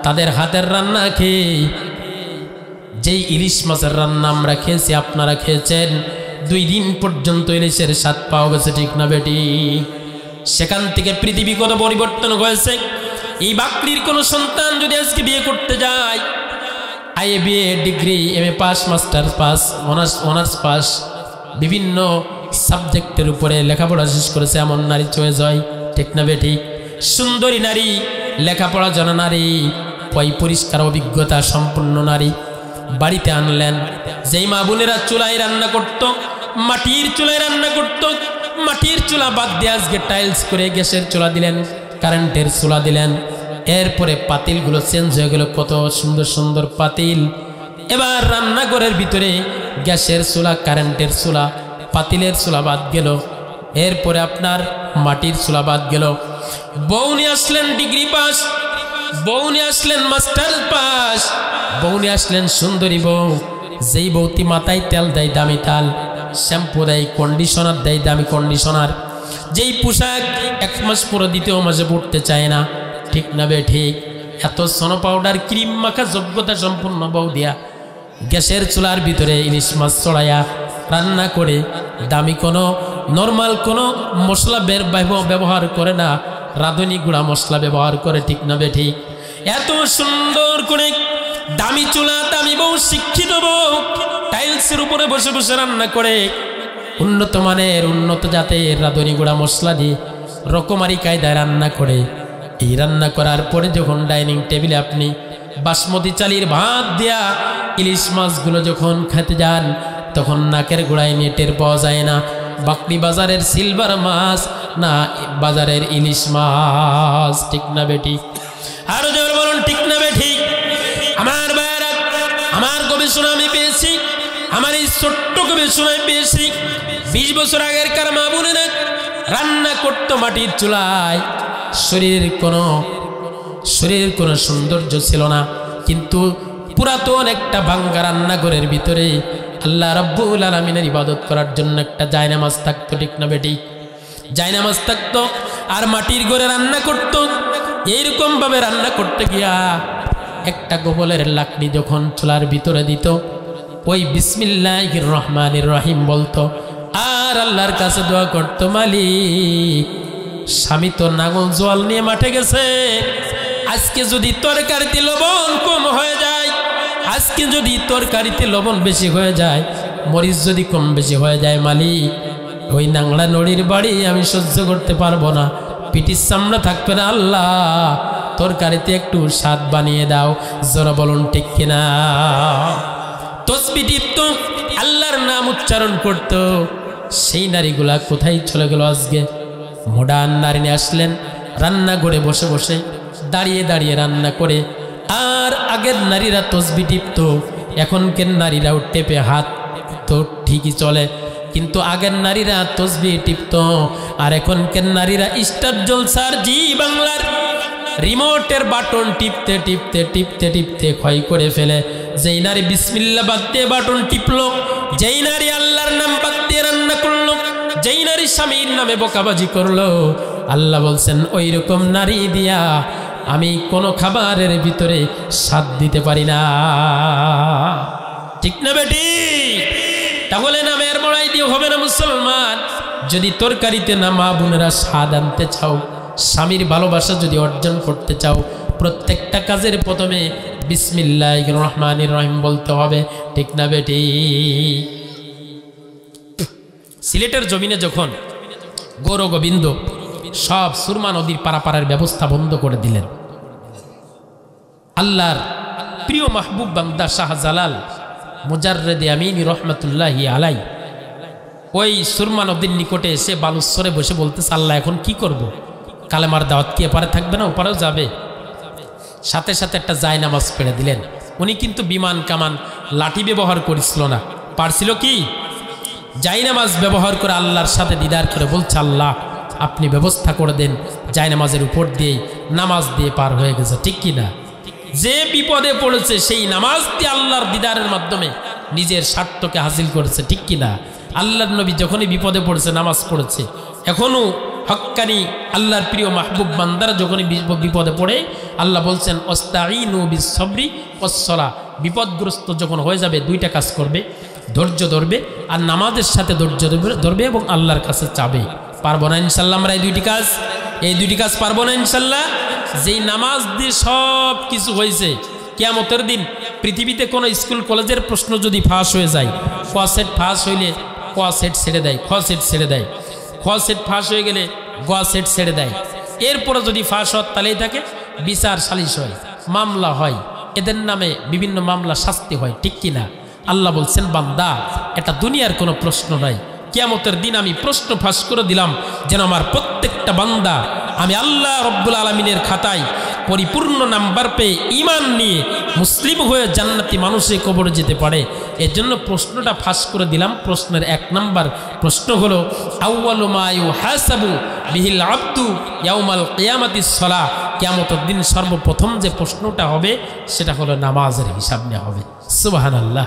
S1: তাদের হাতের রান্না খেয়ে, যেই ইলিশ মাছের রান্না আমরা খেয়েছি, আপনারা খেয়েছেন, 2 দিন পর্যন্ত ইলিশের স্বাদ পাওয়া গেছে, ঠিক না বেটি? সেখান থেকে পৃথিবী কত পরিবর্তন হয়েছে। এই বাকরির কোনো সন্তান যদি আজকে বিয়ে করতে যায়, IA BA degree, MA pass, master pass, honours pass, বিভিন্ন সাবজেক্টের উপরে লেখাপড়া শেষ করেছে এমন নারী চয়েস হয়, ঠিক না বেটি? সুন্দরী নারী, লেখাপড়া জানা নারী, পরিষ্কার অভিজ্ঞতা সম্পন্ন নারী বাড়িতে আনলেন। যেই মা বোনেরা চুলায় রান্না করত, মাটির চুলায় রান্না করত, মাটির চুলা বাদ দিয়ে আজকে টাইলস করে গ্যাসের চুলা দিলেন, কারেন্টের চুলা দিলেন। এরপরে পাতিলগুলো চেঞ্জ হয়ে গেল, কত সুন্দর সুন্দর পাতিল। এবার রান্নাঘরের ভিতরে গ্যাসের চুলা, কারেন্টের চুলা, পাতিলের চুলা বাদ গেল। এরপরে আপনার মাটির চুলা বাদ গেল। বউ নিয়ে আসলেন ডিগ্রি পাস, বউ নিয়ে আসলেন মাস্টার পাস, বউ নিয়ে আসলেন সুন্দরী বউ। যেই বউতি মাথায় তেল দেয় দামি তেল, শ্যাম্পু দেয়, কন্ডিশনার দেয় দামি কন্ডিশনার, যেই পোশাক 1 মাস পরে 2য় মাসে পড়তে চায় না, ঠিক না বে ঠিক? এত সোনো পাউডার ক্রিম মাখা যোগ্যতা সম্পূর্ণ বউ দিয়া গ্যাসের চুলার ভিতরে ইলিশ মাছ চড়াইয়া রান্না করে, দামি কোনো নর্মাল কোনো মশলা ব্যবহার করে না, রাঁধুনি গুঁড়া মশলা ব্যবহার করে, ঠিক না বে ঠিক? এত সুন্দর করে দামি চুলা, দামি বউ, শিক্ষিত বউ টাইলসের উপরে বসে বসে রান্না করে, উন্নত মানের উন্নত জাতের রাঁধুনি গুঁড়া মশলা দিয়ে রকমারি কায়দায় রান্না করে। এই রান্না করার পরে যখন ডাইনিং টেবিলে আপনি বাসমতি চালের ভাত দেয়া ইলিশ মাছগুলো যখন খেতে যান, তখন নাকের গোড়ায় নিয়ে টের পাওয়া যায় না বাকরি বাজারের সিলভার মাছ না বাজারের ইলিশ মাছ, ঠিক না বেটি? আরো জোর বলুন, ঠিক না বেটি? আমার ভাইরা, আমার গবেষণা আমি পেয়েছি, আমার এই ছোট্ট গবেষণায় পেয়েছি, 20 বছর আগের কার মা বোনেরা রান্না করতো মাটির চুলায়। শরীরের কোনো সৌন্দর্য ছিল না, কিন্তু পুরাতন একটা ভাঙ্গা রান্নাঘরের ভিতরে আল্লাহ রাব্বুল আলামিনের ইবাদত করার জন্য একটা জায়নামাজ থাকতো, ঠিক না বেটি? জায়নামাজ থাকতো, আর মাটির ঘরে রান্না করতো। এইরকম ভাবে রান্না করতে গিয়া একটা গোবরের লাকড়ি যখন চুলার ভিতরে দিত, ওই বিসমিল্লাহির রহমানির রহিম বলতো, আর আল্লাহর কাছে দোয়া করতো, মালিক স্বামী তো নাঙল জল নিয়ে মাঠে গেছে, আজকে যদি তরকারিতে লবণ কম হয়ে যায়, আজকে যদি তরকারিতে লবণ বেশি হয়ে যায়, মরিচ যদি কম বেশি হয়ে যায়, মালিক ওই নাংলা নড়ির বাড়ি আমি সহ্য করতে পারবো না, পিঠির সামনে থাকবে না, আল্লাহ তরকারিতে একটু স্বাদ বানিয়ে দাও। জোরে বলুন ঠিক কিনা? তসবিহ টিপতো, আল্লাহর নাম উচ্চারণ করতো। সেই নারীগুলা কোথায় চলে গেল আজকে? মডার্ন নারী নিয়ে আসলেন, রান্না করে বসে বসে দাঁড়িয়ে দাঁড়িয়ে রান্না করে। আর আগের নারীরা তসবিহ টিপতো, এখনকার নারীরাও টেপে হাত তো ঠিকই চলে, কিন্তু আগের নারীরা তসবিহ টিপতো, আর এখনকার নারীরা স্টার জলসার জি বাংলার রিমোটের বাটন টিপতে টিপতে টিপতে টিপতে ক্ষয় করে ফেলে। যেই নারী বিসমিল্লাহ বাদ দিয়ে বাটন টিপলো, যেই নারী আল্লাহর নাম বাদ দিয়ে রান্না করলো, যেই নারী স্বামীর নামে বোকাবাজি করলো, আল্লাহ বলছেন ওই রকম নারী দিয়া আমি কোনো খাবারের ভিতরে স্বাদ দিতে পারি না। ঠিক না বেটি? তাহলে নামের বড়াই দিয়ে হবে না মুসলমান। যদি তরকারিতে না মা বোনেরা স্বাদ আনতে চাও, স্বামীর ভালোবাসা যদি অর্জন করতে চাও, প্রত্যেকটা কাজের প্রথমে বিসমিল্লাহির রহমানির রহিম বলতে হবে। ঠিক না বেটি? সিলেটের জমিনে যখন গৌর গোবিন্দ সব সুরমা নদীর পারাপারের ব্যবস্থা বন্ধ করে দিলেন, আল্লাহর প্রিয় মাহবুব বান্দা শাহজালাল মুজাররেদে আমিনী রহমতুল্লাহি আলাই ওই সুরমা নদীর নিকটে এসে বালুস্বরে বসে বলতেছে, আল্লাহ এখন কি করব? কালেমার দাওয়াত কি এপারে থাকবে না ওপারেও যাবে? সাথে সাথে একটা জায়নামাজ পেড়ে দিলেন। উনি কিন্তু বিমান কামান লাঠি ব্যবহার করেছিল না, পারছিল কি জায়নামাজ ব্যবহার করে আল্লাহর সাথে দিদার করে বলছে, আল্লাহ আপনি ব্যবস্থা করে দেন। জায়নামাজের উপর দিয়েই নামাজ দিয়ে পার হয়ে গেছে। ঠিক কি না? যে বিপদে পড়েছে সেই নামাজ দিয়ে আল্লাহর দিদারের মাধ্যমে নিজের স্বার্থকে হাসিল করেছে। ঠিক কি না? আল্লাহর নবী যখনই বিপদে পড়েছে নামাজ পড়েছে। এখনও হক্কানি আল্লাহর প্রিয় মাহবুব বান্দারা যখনই বিপদে পড়ে আল্লাহ বলছেন ওয়াস্তাঈনু বিস-সাবরি ওয়াস-সালাহ। বিপদগ্রস্ত যখন হয়ে যাবে দুইটা কাজ করবে, ধৈর্য ধরবে আর নামাজের সাথে ধৈর্য ধরবে এবং আল্লাহর কাছে চাবে। পারবো না ইনশাল্লাহ আমরা এই দুইটি কাজ পারবো না ইনশাল্লাহ? যেই নামাজ দিয়ে সব কিছু হয়েছে, কিয়ামতের দিন পৃথিবীতে কোনো স্কুল কলেজের প্রশ্ন যদি ফাঁস হয়ে যায়, ক সেট ফাঁস হইলে ক সেট ছেড়ে দেয়, খ সেট ছেড়ে দেয়, খ সেট ফাঁস হয়ে গেলে গ সেট ছেড়ে দেয়। এরপরে যদি ফাঁস হয় তাহলেই থাকে বিচার সালিশ হয়, মামলা হয়, এদের নামে বিভিন্ন মামলা শাস্তি হয়। ঠিক কিনা? আল্লাহ বলছেন, বান্দা এটা দুনিয়ার কোনো প্রশ্ন নয়, কিয়ামতের দিন আমি প্রশ্ন ফাঁস করে দিলাম যেন আমার প্রত্যেকটা বান্দা আমি আল্লাহ রব্বুল আলামিনের খাতায় পরিপূর্ণ নাম্বার পেয়ে ঈমান নিয়ে মুসলিম হয়ে জান্নাতি মানুষে কবরে যেতে পারে। এর জন্য প্রশ্নটা ফাঁস করে দিলাম। প্রশ্নের 1 নাম্বার প্রশ্ন হলো আউয়ালু মা ইউহাসাবু বিহিল আবদু ইয়াউমাল কিয়ামাতিস সালাহ। কিয়ামতের দিন সর্বপ্রথম যে প্রশ্নটা হবে সেটা হলো নামাজের হিসাব নেওয়া হবে। সুবহানাল্লাহ।